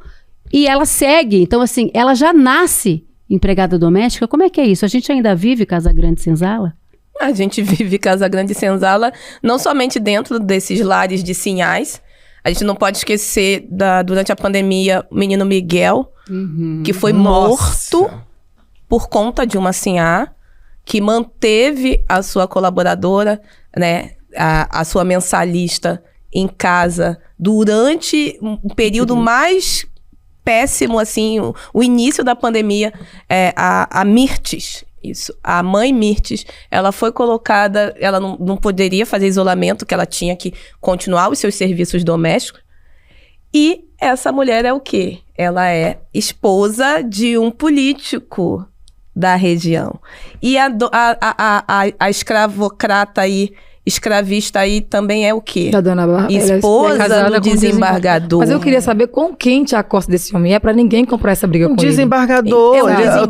e ela segue. Então, assim, ela já nasce empregada doméstica. Como é que é isso? A gente ainda vive Casa Grande Senzala? A gente vive Casa Grande Senzala não somente dentro desses lares de sinhás. A gente não pode esquecer, durante a pandemia, o menino Miguel, que foi morto por conta de uma sinhá, que manteve a sua colaboradora, né, a sua mensalista em casa durante um período mais péssimo, assim, o início da pandemia. A Mirtes, a mãe Mirtes, ela foi colocada, ela não poderia fazer isolamento, que ela tinha que continuar os seus serviços domésticos. E essa mulher é o quê? Ela é esposa de um político da região. E a escravocrata aí, escravista aí também é o quê? Da dona esposa do desembargador. Mas eu queria saber com quem Tiago Costa desse homem é, pra ninguém comprar essa briga com ele. Desembargador.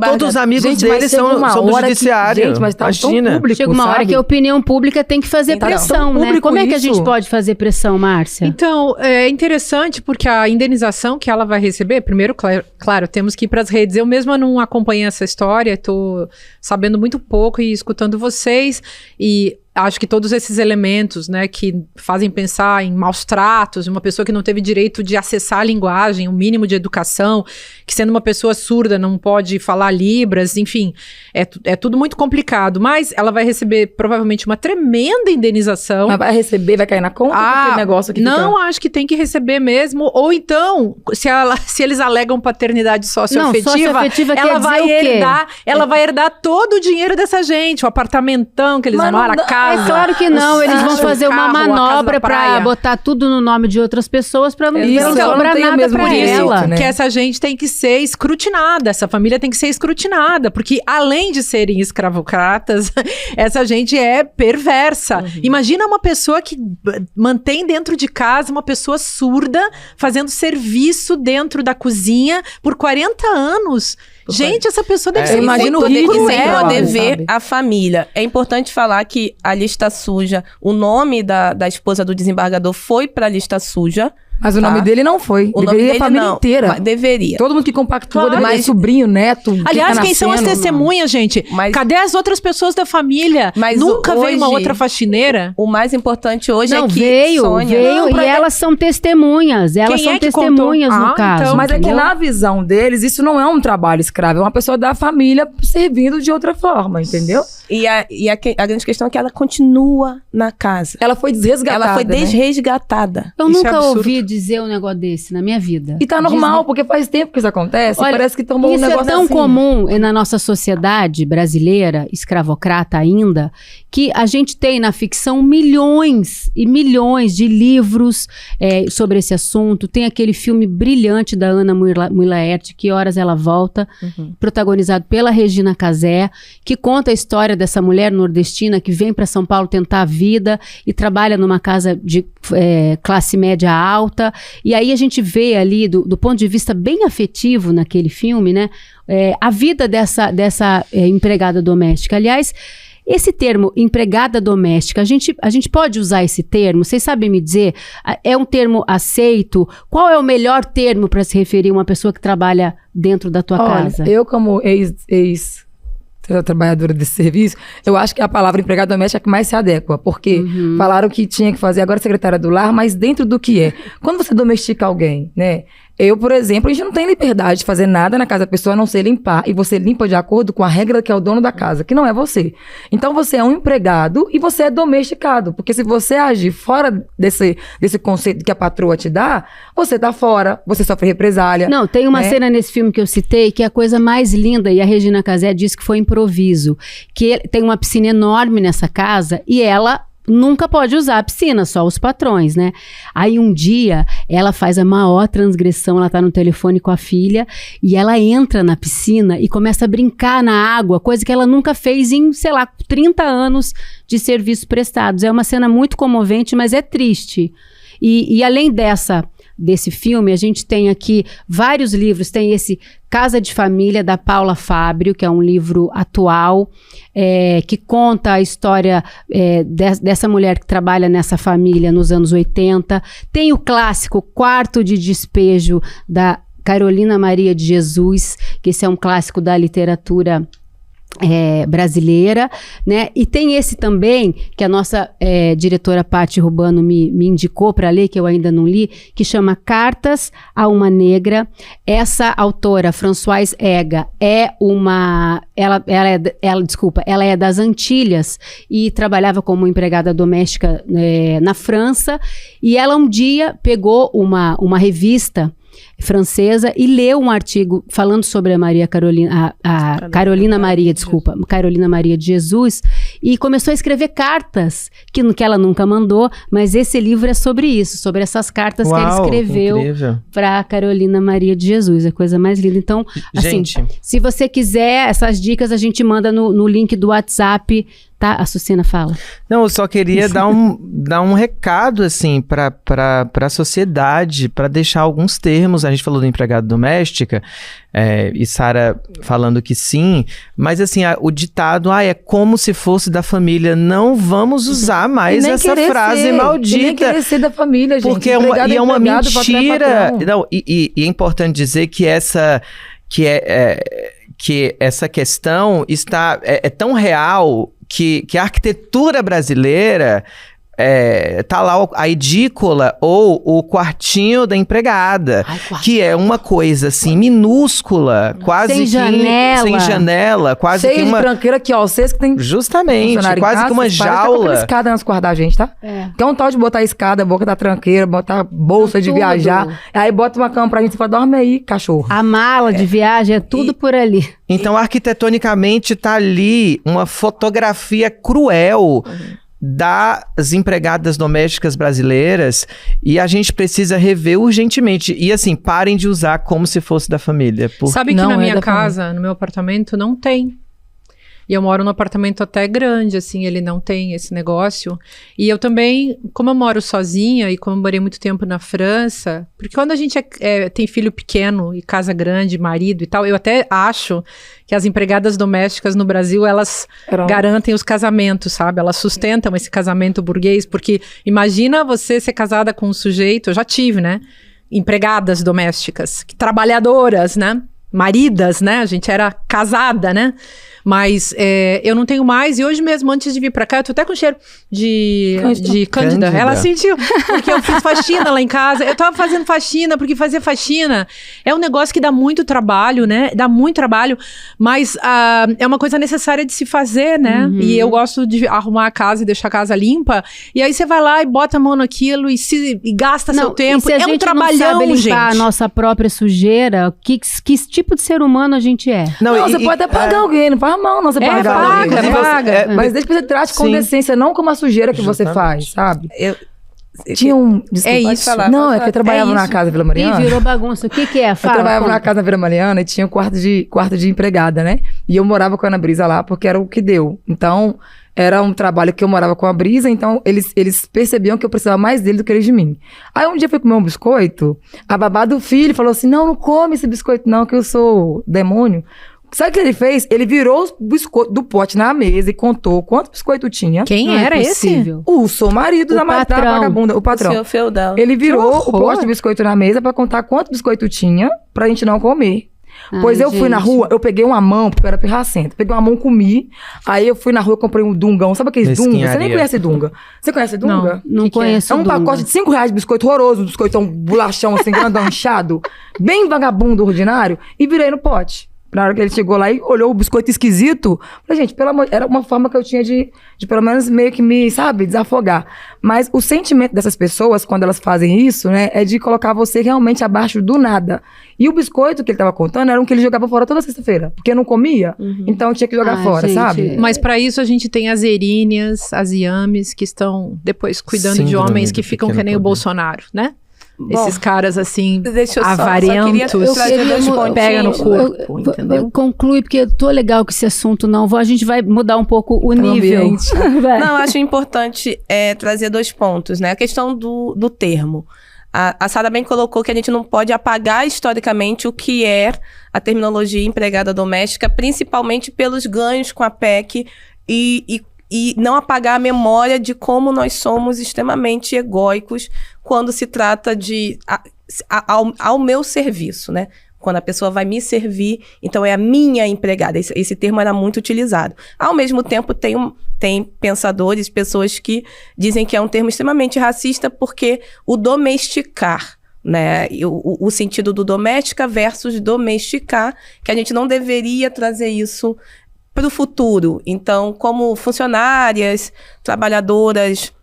Todos os amigos dele são do judiciário. Gente, mas tá imagina. Público, chega uma hora que a opinião pública tem que fazer pressão, né? Como é que a gente pode fazer pressão, Márcia? Então, é interessante porque a indenização que ela vai receber, primeiro, claro, temos que ir para as redes. Eu mesma não acompanhei essa história, tô sabendo muito pouco e escutando vocês, e acho que todos esses elementos, né, que fazem pensar em maus tratos, uma pessoa que não teve direito de acessar a linguagem, um mínimo de educação, que sendo uma pessoa surda não pode falar libras, enfim, é tudo muito complicado. Mas ela vai receber provavelmente uma tremenda indenização. Mas vai receber, vai cair na conta? Aquele negócio que não, acho que tem que receber mesmo. Ou então, se eles alegam paternidade socioafetiva, ela vai herdar todo o dinheiro dessa gente, o apartamentão que eles moram, a casa. É claro que não, eles vão fazer uma manobra pra botar tudo no nome de outras pessoas pra não sobrar nada pra ela. Né? Que essa gente tem que ser escrutinada, essa família tem que ser escrutinada, porque além de serem escravocratas, essa gente é perversa. Imagina uma pessoa que mantém dentro de casa uma pessoa surda fazendo serviço dentro da cozinha por 40 anos. Gente, essa pessoa deve ser imagina o risco sem poder ver a família. É importante falar que a lista suja, o nome da esposa do desembargador foi para a lista suja. Mas o nome dele não foi. Deveria a família inteira. Deveria. Todo mundo que compactou, mas sobrinho, neto. Aliás, quem são as testemunhas, gente? Cadê as outras pessoas da família? Nunca veio uma outra faxineira? O mais importante hoje é que veio e elas são testemunhas. Elas são testemunhas no caso. Então, mas é que na visão deles, isso não é um trabalho escravo. É uma pessoa da família servindo de outra forma, entendeu? E a grande questão é que ela continua na casa. Ela foi desresgatada. Ela foi desresgatada. Eu nunca ouvi dizer um negócio desse na minha vida. E tá normal, porque faz tempo que isso acontece. Olha, parece que tomou um negócio assim. Isso é tão assim. comum na nossa sociedade brasileira, escravocrata ainda, que a gente tem na ficção milhões e milhões de livros sobre esse assunto. Tem aquele filme brilhante da Ana Mulaert, Que Horas Ela Volta, protagonizado pela Regina Casé, que conta a história dessa mulher nordestina que vem para São Paulo tentar a vida e trabalha numa casa de classe média alta. E aí a gente vê ali, do ponto de vista bem afetivo naquele filme, né, a vida dessa empregada doméstica. Aliás, esse termo, empregada doméstica, a gente pode usar esse termo? Vocês sabem me dizer? É um termo aceito? Qual é o melhor termo para se referir a uma pessoa que trabalha dentro da tua casa? Eu, como trabalhadora desse serviço, eu acho que a palavra empregada doméstica é que mais se adequa, porque falaram que tinha que fazer agora secretária do lar, mas dentro do que é. Quando você domestica alguém, né, Eu, por exemplo, a gente não tem liberdade de fazer nada na casa da pessoa a não ser limpar. E você limpa de acordo com a regra que é o dono da casa, que não é você. Então você é um empregado e você é domesticado. Porque se você agir fora desse conceito que a patroa te dá, você tá fora, você sofre represália. Não, tem uma cena nesse filme que eu citei que é a coisa mais linda, e a Regina Casé disse que foi improviso. Que tem uma piscina enorme nessa casa e ela nunca pode usar a piscina, só os patrões, né? Aí um dia ela faz a maior transgressão, ela tá no telefone com a filha e ela entra na piscina e começa a brincar na água, coisa que ela nunca fez em, sei lá, 30 anos de serviços prestados. É uma cena muito comovente, mas é triste. E além desse filme, a gente tem aqui vários livros. Tem esse Casa de Família, da Paula Fábio, que é um livro atual, que conta a história dessa mulher que trabalha nessa família nos anos 80. Tem o clássico Quarto de Despejo, da Carolina Maria de Jesus, que esse é um clássico da literatura brasileira, né? E tem esse também, que a nossa diretora Paty Rubano me indicou para ler, que eu ainda não li, que chama Cartas a uma Negra. Essa autora, Françoise Ega, ela é das Antilhas e trabalhava como empregada doméstica na França, e ela um dia pegou uma revista francesa e leu um artigo falando sobre Carolina Maria de Jesus, e começou a escrever cartas que ela nunca mandou, mas esse livro é sobre isso, sobre essas cartas que ela escreveu para Carolina Maria de Jesus. É a coisa mais linda. Então, assim, se você quiser essas dicas, a gente manda no link do WhatsApp. Tá, a Sucina fala. Não, eu só queria dar um recado, assim, para a sociedade, para deixar alguns termos. A gente falou do empregado doméstica, e Sara falando que sim, mas assim, o ditado, é como se fosse da família. Não vamos usar mais essa frase maldita. Nem querer ser da família, gente. Porque é uma mentira. Não, e é importante dizer que essa questão é tão real que a arquitetura brasileira tá lá a edícula ou o quartinho da empregada, que é uma coisa assim minúscula, quase sem janela, quase cheio que uma de tranqueira aqui, ó, vocês que tem justamente, quase que uma jaula. Tem escada nas quartas da gente, tá? Que é um tal de botar escada, boca da tranqueira, botar bolsa de viajar, aí bota uma cama pra gente e fala, dorme aí, cachorro. A mala de viagem é tudo por ali. Então, arquitetonicamente, tá ali uma fotografia cruel das empregadas domésticas brasileiras, e a gente precisa rever urgentemente. E assim, parem de usar como se fosse da família. Sabe que na minha casa, no meu apartamento, não tem. E eu moro num apartamento até grande, assim, ele não tem esse negócio. E eu também, como eu moro sozinha e como eu morei muito tempo na França, porque quando a gente tem filho pequeno e casa grande, marido e tal, eu até acho que as empregadas domésticas no Brasil, elas garantem os casamentos, sabe? Elas sustentam esse casamento burguês, porque imagina você ser casada com um sujeito, eu já tive, né? Empregadas domésticas, trabalhadoras, né? Maridas, né? A gente era casada, né? Mas eu não tenho mais. E hoje mesmo, antes de vir pra cá, eu tô até com cheiro de Cândida. Ela sentiu. Porque eu fiz faxina lá em casa. Eu tava fazendo faxina, porque fazer faxina é um negócio que dá muito trabalho, né? Dá muito trabalho. Mas é uma coisa necessária de se fazer, né? Uhum. E eu gosto de arrumar a casa e deixar a casa limpa. E aí você vai lá e bota a mão naquilo e gasta seu tempo. É um trabalhão, gente. Se a nossa própria sujeira, que tipo de ser humano a gente é? Não, você pode até pagar alguém, não faz mal, não. Você paga. Mas deixa que você trate com decência, não como a sujeira que você faz, sabe? Tinha um... Desculpa, isso. Falar, não, é que eu trabalhava na casa Vila Mariana. E virou bagunça. O que é? Fala, eu trabalhava na casa Vila Mariana e tinha um quarto de empregada, né? E eu morava com a Ana Brisa lá porque era o que deu. Então, era um trabalho que eu morava com a Brisa, então eles percebiam que eu precisava mais dele do que eles de mim. Aí um dia eu fui comer um biscoito, a babá do filho falou assim, não come esse biscoito não, que eu sou demônio. Sabe o que ele fez? Ele virou o biscoito do pote na mesa e contou quanto biscoito tinha. Quem era esse? O seu marido da vagabunda, o patrão. O seu feudal. Ele virou o pote de biscoito na mesa pra contar quanto biscoito tinha pra gente não comer. Pois eu fui na rua, eu peguei uma mão, porque eu era pirracenta. Peguei uma mão, comi. Aí eu fui na rua, comprei um dungão. Sabe aqueles dunga? Você nem conhece dunga. Você conhece dunga? Não conheço. É um pacote de R$5 de biscoito horroroso, um biscoitão bolachão assim, grandão, inchado, bem vagabundo, ordinário, e virei no pote. Na hora que ele chegou lá e olhou o biscoito esquisito, falei, gente, pelo amor, era uma forma que eu tinha de pelo menos meio que me, sabe, desafogar. Mas o sentimento dessas pessoas, quando elas fazem isso, né, é de colocar você realmente abaixo do nada. E o biscoito que ele tava contando era um que ele jogava fora toda sexta-feira, porque não comia, então tinha que jogar fora, gente, sabe? Mas para isso a gente tem as Eríneas, as Iames, que estão depois cuidando de Síndrome homens do que ficam que pequeno nem o poder. Bolsonaro, né? Bom, Esses caras assim, deixa eu só avarentos, queria trazer dois pontinhos. pega no corpo, entendeu? Conclui, porque eu tô legal com esse assunto, não. A gente vai mudar um pouco o nível. ambiente. Vai. Não, acho importante trazer 2 pontos, né? A questão do termo. A Sara bem colocou que a gente não pode apagar historicamente o que é a terminologia empregada doméstica, principalmente pelos ganhos com a PEC e não apagar a memória de como nós somos extremamente egóicos quando se trata de ao meu serviço, né? Quando a pessoa vai me servir, então é a minha empregada. Esse termo era muito utilizado. Ao mesmo tempo, tem pensadores, pessoas que dizem que é um termo extremamente racista porque o domesticar, né? O sentido do doméstica versus domesticar, que a gente não deveria trazer isso para o futuro. Então, como funcionárias, trabalhadoras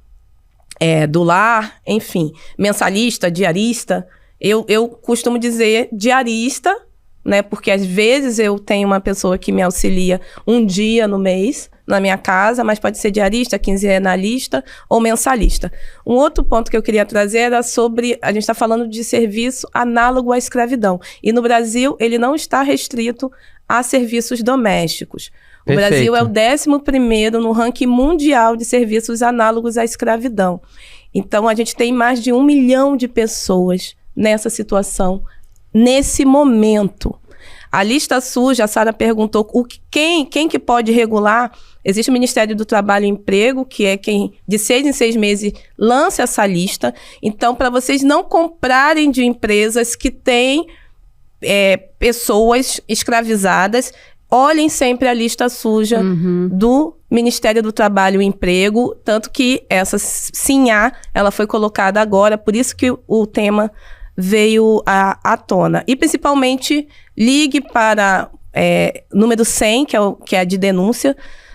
do lar, enfim, mensalista, diarista, eu costumo dizer diarista, né? Porque às vezes eu tenho uma pessoa que me auxilia um dia no mês na minha casa, mas pode ser diarista, quinzenalista ou mensalista. Um outro ponto que eu queria trazer era sobre, a gente está falando de serviço análogo à escravidão. E no Brasil, ele não está restrito a serviços domésticos. O Perfeito. Brasil é o 11º no ranking mundial de serviços análogos à escravidão. Então, a gente tem mais de 1 milhão de pessoas nessa situação, nesse momento. A lista suja, a Sara perguntou quem que pode regular. Existe o Ministério do Trabalho e Emprego, que é quem, de 6 em 6 meses, lança essa lista. Então, para vocês não comprarem de empresas que têm pessoas escravizadas, olhem sempre a lista suja do Ministério do Trabalho e Emprego, tanto que essa SINHA, ela foi colocada agora, por isso que o tema veio à tona. E, principalmente, ligue para número 100, que é a de denúncia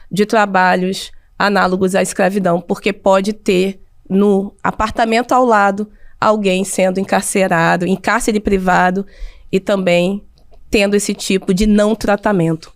de trabalhos análogos à escravidão, porque pode ter no apartamento ao lado alguém sendo encarcerado, em cárcere privado, e também tendo esse tipo de não tratamento.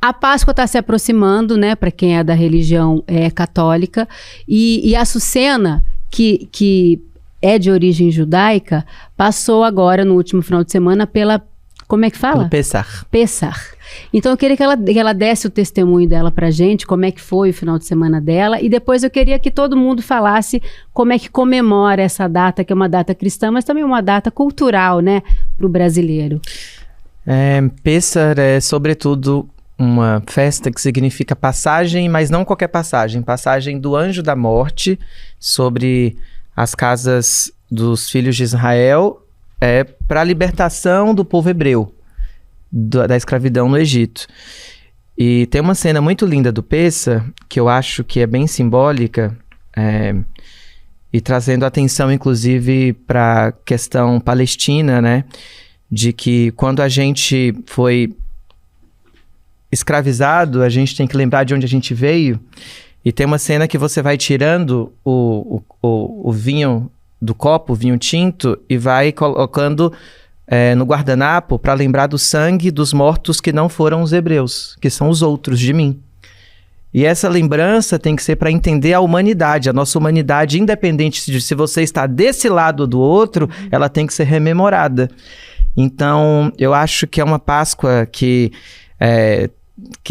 A Páscoa está se aproximando, né, para quem é da religião católica, e a Açucena, que é de origem judaica, passou agora, no último final de semana, pela... Como é que fala? Pelo Pessar. Pessar. Então eu queria que ela desse o testemunho dela pra gente, como é que foi o final de semana dela, e depois eu queria que todo mundo falasse como é que comemora essa data, que é uma data cristã, mas também uma data cultural, né, pro brasileiro. Pessar é, sobretudo, uma festa que significa passagem, mas não qualquer passagem. Passagem do anjo da morte sobre as casas dos filhos de Israel para a libertação do povo hebreu da escravidão no Egito. E tem uma cena muito linda do Pessah, que eu acho que é bem simbólica, e trazendo atenção, inclusive, para a questão palestina, né? De que quando a gente foi escravizado, a gente tem que lembrar de onde a gente veio. E tem uma cena que você vai tirando o vinho do copo, o vinho tinto, e vai colocando no guardanapo para lembrar do sangue dos mortos que não foram os hebreus, que são os outros de mim. E essa lembrança tem que ser para entender a humanidade, a nossa humanidade, independente de se você está desse lado ou do outro, ela tem que ser rememorada. Então, eu acho que é uma Páscoa que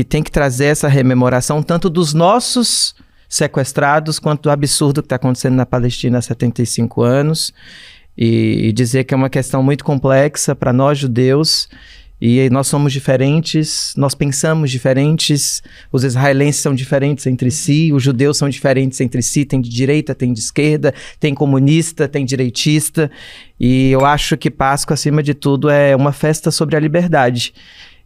tem que trazer essa rememoração tanto dos nossos sequestrados quanto do absurdo que está acontecendo na Palestina há 75 anos e dizer que é uma questão muito complexa para nós judeus E nós somos diferentes, nós pensamos diferentes, os israelenses são diferentes entre si, os judeus são diferentes entre si, tem de direita, tem de esquerda, tem comunista, tem direitista. E eu acho que Páscoa, acima de tudo, é uma festa sobre a liberdade.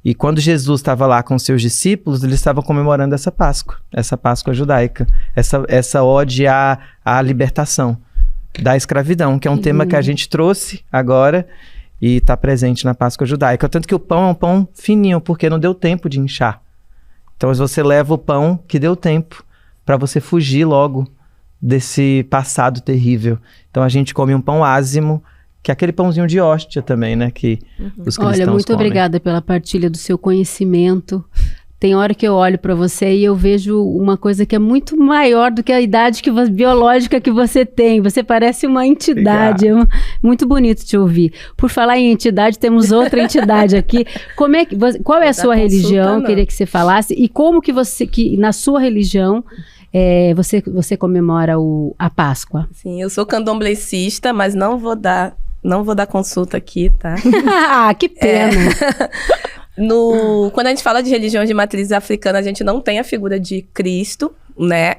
E quando Jesus estava lá com seus discípulos, eles estavam comemorando essa Páscoa judaica, essa ode à libertação da escravidão, que é um tema que a gente trouxe agora e está presente na Páscoa judaica. Tanto que o pão é um pão fininho, porque não deu tempo de inchar. Então você leva o pão que deu tempo para você fugir logo desse passado terrível. Então a gente come um pão ázimo, que é aquele pãozinho de hóstia também, né? Que os cristãos Olha, muito comem. obrigada pela partilha do seu conhecimento. Tem hora que eu olho para você e eu vejo uma coisa que é muito maior do que a idade biológica que você tem. Você parece uma entidade. Muito bonito te ouvir. Por falar em entidade, temos outra entidade aqui. Qual é a sua religião? Queria que você falasse. E como que na sua religião, você comemora a Páscoa? Sim, eu sou candomblessista, mas não vou dar consulta aqui, tá? Ah, que pena! Quando a gente fala de religiões de matriz africana, a gente não tem a figura de Cristo, né?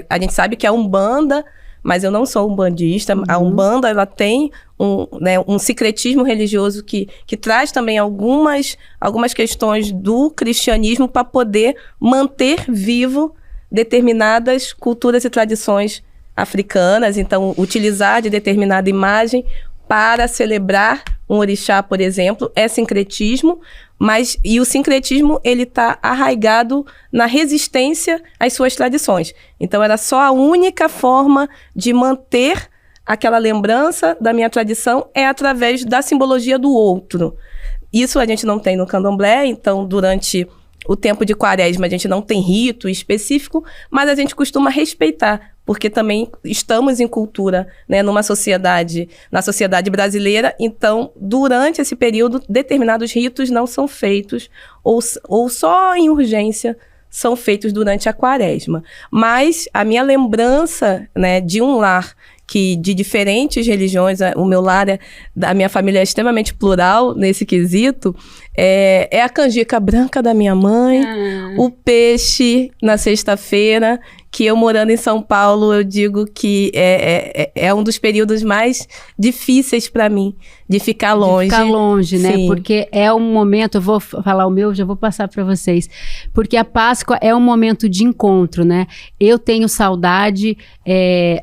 A gente sabe que é Umbanda, mas eu não sou umbandista. A Umbanda, ela tem um sincretismo religioso que traz também algumas questões do cristianismo para poder manter vivo determinadas culturas e tradições africanas. Então, utilizar de determinada imagem para celebrar um orixá, por exemplo, é sincretismo, e o sincretismo, ele está arraigado na resistência às suas tradições. Então, era só a única forma de manter aquela lembrança da minha tradição é através da simbologia do outro. Isso a gente não tem no candomblé, então, durante o tempo de quaresma, a gente não tem rito específico, mas a gente costuma respeitar, porque também estamos em cultura, né, na sociedade brasileira. Então, durante esse período, determinados ritos não são feitos, ou só em urgência são feitos durante a quaresma. Mas a minha lembrança, né, de um lar de diferentes religiões, o meu lar, a minha família é extremamente plural nesse quesito, é a canjica branca da minha mãe, o peixe na sexta-feira, que eu morando em São Paulo, eu digo que é um dos períodos mais difíceis para mim, de ficar longe. De ficar longe, né? Sim. Porque é um momento, eu vou falar o meu, já vou passar para vocês, porque a Páscoa é um momento de encontro, né? Eu tenho saudade,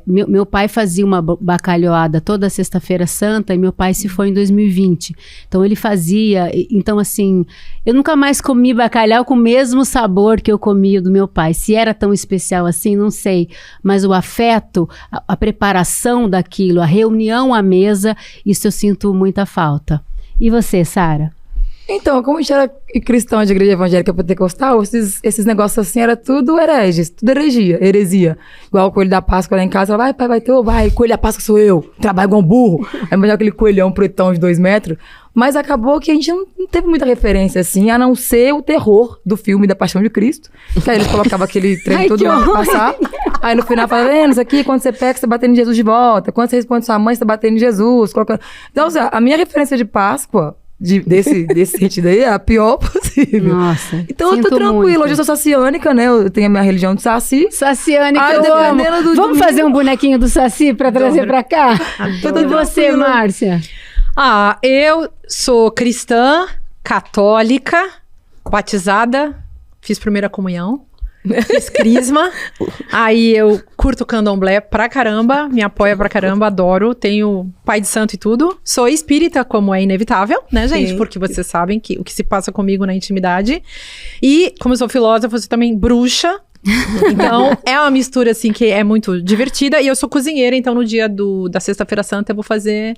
meu pai fazia uma bacalhoada toda sexta-feira santa e meu pai se foi em 2020. Então ele fazia, então assim, eu nunca mais comi bacalhau com o mesmo sabor que eu comia do meu pai. Se era tão especial assim, não sei, mas o afeto, a preparação daquilo, a reunião à mesa, isso eu sinto muita falta. E você, Sara? Então, como a gente era cristão de igreja evangélica pentecostal, esses negócios assim era tudo hereges, tudo heresia. Igual o coelho da Páscoa lá em casa, vai, pai, vai ter, vai, coelho da Páscoa sou eu, trabalho igual um burro. Aí imagina aquele coelhão pretão de 2 metros. Mas acabou que a gente não teve muita referência, assim, a não ser o terror do filme da Paixão de Cristo. Que aí eles colocavam aquele trem todo ano pra passar. Aí no final falavam, vendo isso aqui, quando você pega, você tá batendo em Jesus de volta. Quando você responde sua mãe, você tá batendo em Jesus. Colocando... Então, a minha referência de Páscoa, desse sentido aí, é a pior possível. Nossa, então eu tô tranquila. Muito. Hoje eu sou saciânica, né? Eu tenho a minha religião de Saci. Saciânica, eu amo. Vamos fazer um bonequinho do Saci pra trazer pra cá? E você, Márcia? Eu sou cristã, católica, batizada, fiz primeira comunhão, fiz crisma, aí eu curto candomblé pra caramba, me apoia pra caramba, adoro, tenho pai de santo e tudo. Sou espírita, como é inevitável, né, gente? Sim. Porque vocês sabem o que se passa comigo na intimidade. E, como eu sou filósofa, eu sou também bruxa. Então, é uma mistura, assim, que é muito divertida. E eu sou cozinheira, então no dia da Sexta-feira Santa eu vou fazer...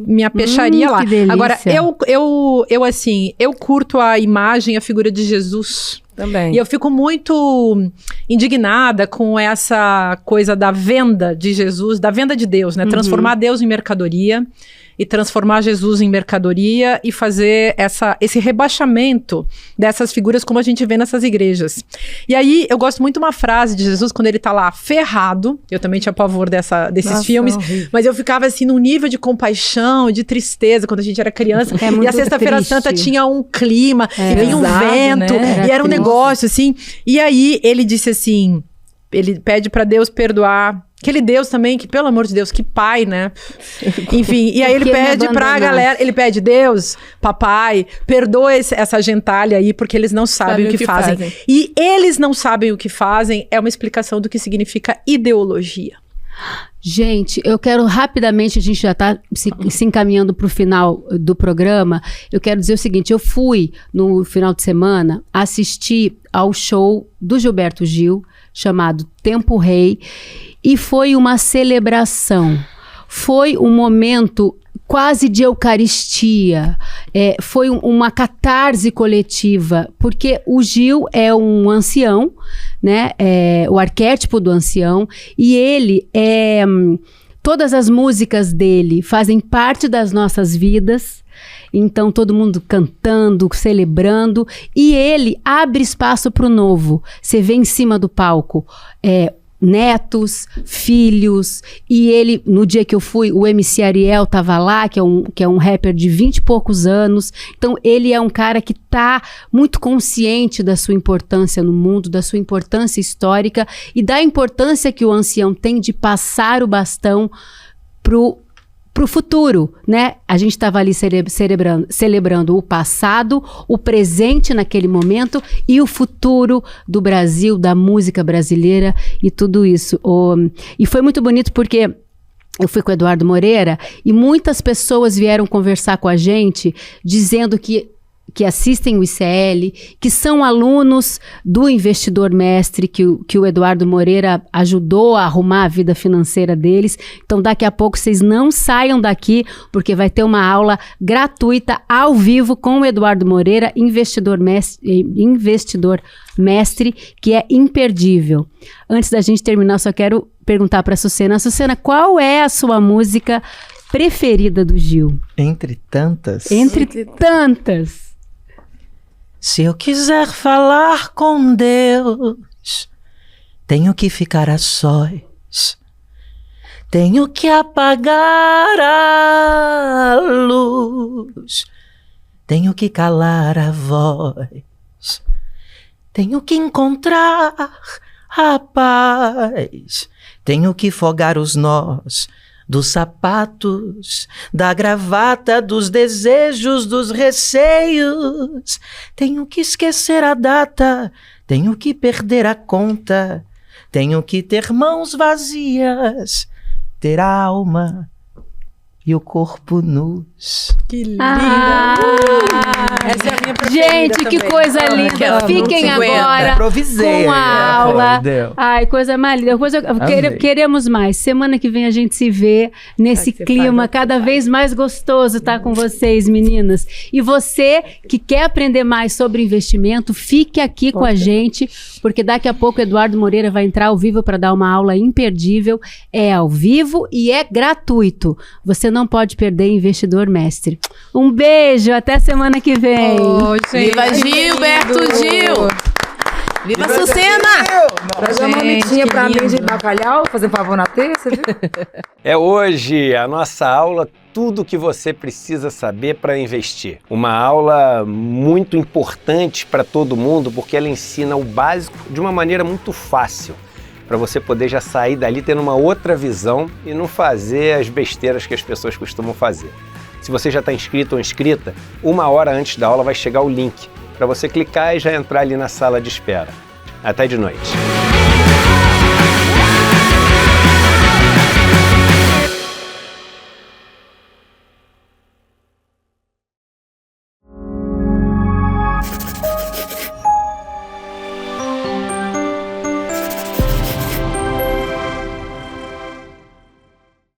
Minha peixaria lá. Agora, eu curto a imagem, a figura de Jesus. Também. E eu fico muito indignada com essa coisa da venda de Jesus, da venda de Deus, né? Transformar Deus em mercadoria. e transformar Jesus em mercadoria e fazer esse rebaixamento dessas figuras como a gente vê nessas igrejas. E aí, eu gosto muito de uma frase de Jesus quando ele tá lá ferrado. Eu também tinha pavor desses filmes, mas eu ficava assim num nível de compaixão, de tristeza quando a gente era criança. E a Sexta-feira Santa tinha um clima, e vinha um vento, né? E era um negócio assim. E aí, ele disse assim, ele pede pra Deus perdoar. Aquele Deus também, que pelo amor de Deus, que pai, né? Enfim, e aí ele pede pra galera, ele pede, Deus, papai, perdoa essa gentalha aí, porque eles não sabem o que fazem. E eles não sabem o que fazem é uma explicação do que significa ideologia. Gente, eu quero rapidamente, a gente já está se encaminhando para o final do programa, eu quero dizer o seguinte, eu fui no final de semana assistir ao show do Gilberto Gil, chamado Tempo Rei, e foi uma celebração, foi um momento quase de eucaristia, foi uma catarse coletiva, porque o Gil é um ancião, né, o arquétipo do ancião, e ele todas as músicas dele fazem parte das nossas vidas, então todo mundo cantando, celebrando, e ele abre espaço para o novo. Você vê em cima do palco netos, filhos, e ele, no dia que eu fui, o MC Ariel tava lá, que é um rapper de 20 e poucos anos, então ele é um cara que tá muito consciente da sua importância no mundo, da sua importância histórica e da importância que o ancião tem de passar o bastão pro futuro, né? A gente estava ali celebrando o passado, o presente naquele momento e o futuro do Brasil, da música brasileira e tudo isso. E foi muito bonito porque eu fui com o Eduardo Moreira e muitas pessoas vieram conversar com a gente dizendo que assistem o ICL, que são alunos do Investidor Mestre, que o Eduardo Moreira ajudou a arrumar a vida financeira deles. Então, daqui a pouco, vocês não saiam daqui, porque vai ter uma aula gratuita, ao vivo, com o Eduardo Moreira, Investidor Mestre, que é imperdível. Antes da gente terminar, só quero perguntar para a Sucena. Sucena, qual é a sua música preferida do Gil? Entre tantas? Entre tantas. Se eu quiser falar com Deus, tenho que ficar a sós. Tenho que apagar a luz. Tenho que calar a voz. Tenho que encontrar a paz. Tenho que folgar os nós dos sapatos, da gravata, dos desejos, dos receios. Tenho que esquecer a data, tenho que perder a conta, tenho que ter mãos vazias, ter a alma e o corpo nus. Que linda! Essa é a minha preferida. Gente, que também. coisa linda! Fiquem agora Improvisei, com a aula. Deu. Ai, coisa mais linda. Queremos mais. Semana que vem a gente se vê nesse clima cada vez mais gostoso, tá, com vocês, meninas. E você que quer aprender mais sobre investimento, fique aqui com a gente, porque daqui a pouco o Eduardo Moreira vai entrar ao vivo para dar uma aula imperdível. É ao vivo e é gratuito. Você não pode perder Investidor Mestre. Um beijo, até semana que vem. Viva Gilberto Gil! Viva Sucena! Traz uma mitinha pra mim de bacalhau, fazer favor na terça, viu? É hoje a nossa aula Tudo o que você precisa saber para investir. Uma aula muito importante para todo mundo porque ela ensina o básico de uma maneira muito fácil, para você poder já sair dali tendo uma outra visão e não fazer as besteiras que as pessoas costumam fazer. Se você já está inscrito ou inscrita, 1 hora antes da aula vai chegar o link para você clicar e já entrar ali na sala de espera. Até de noite.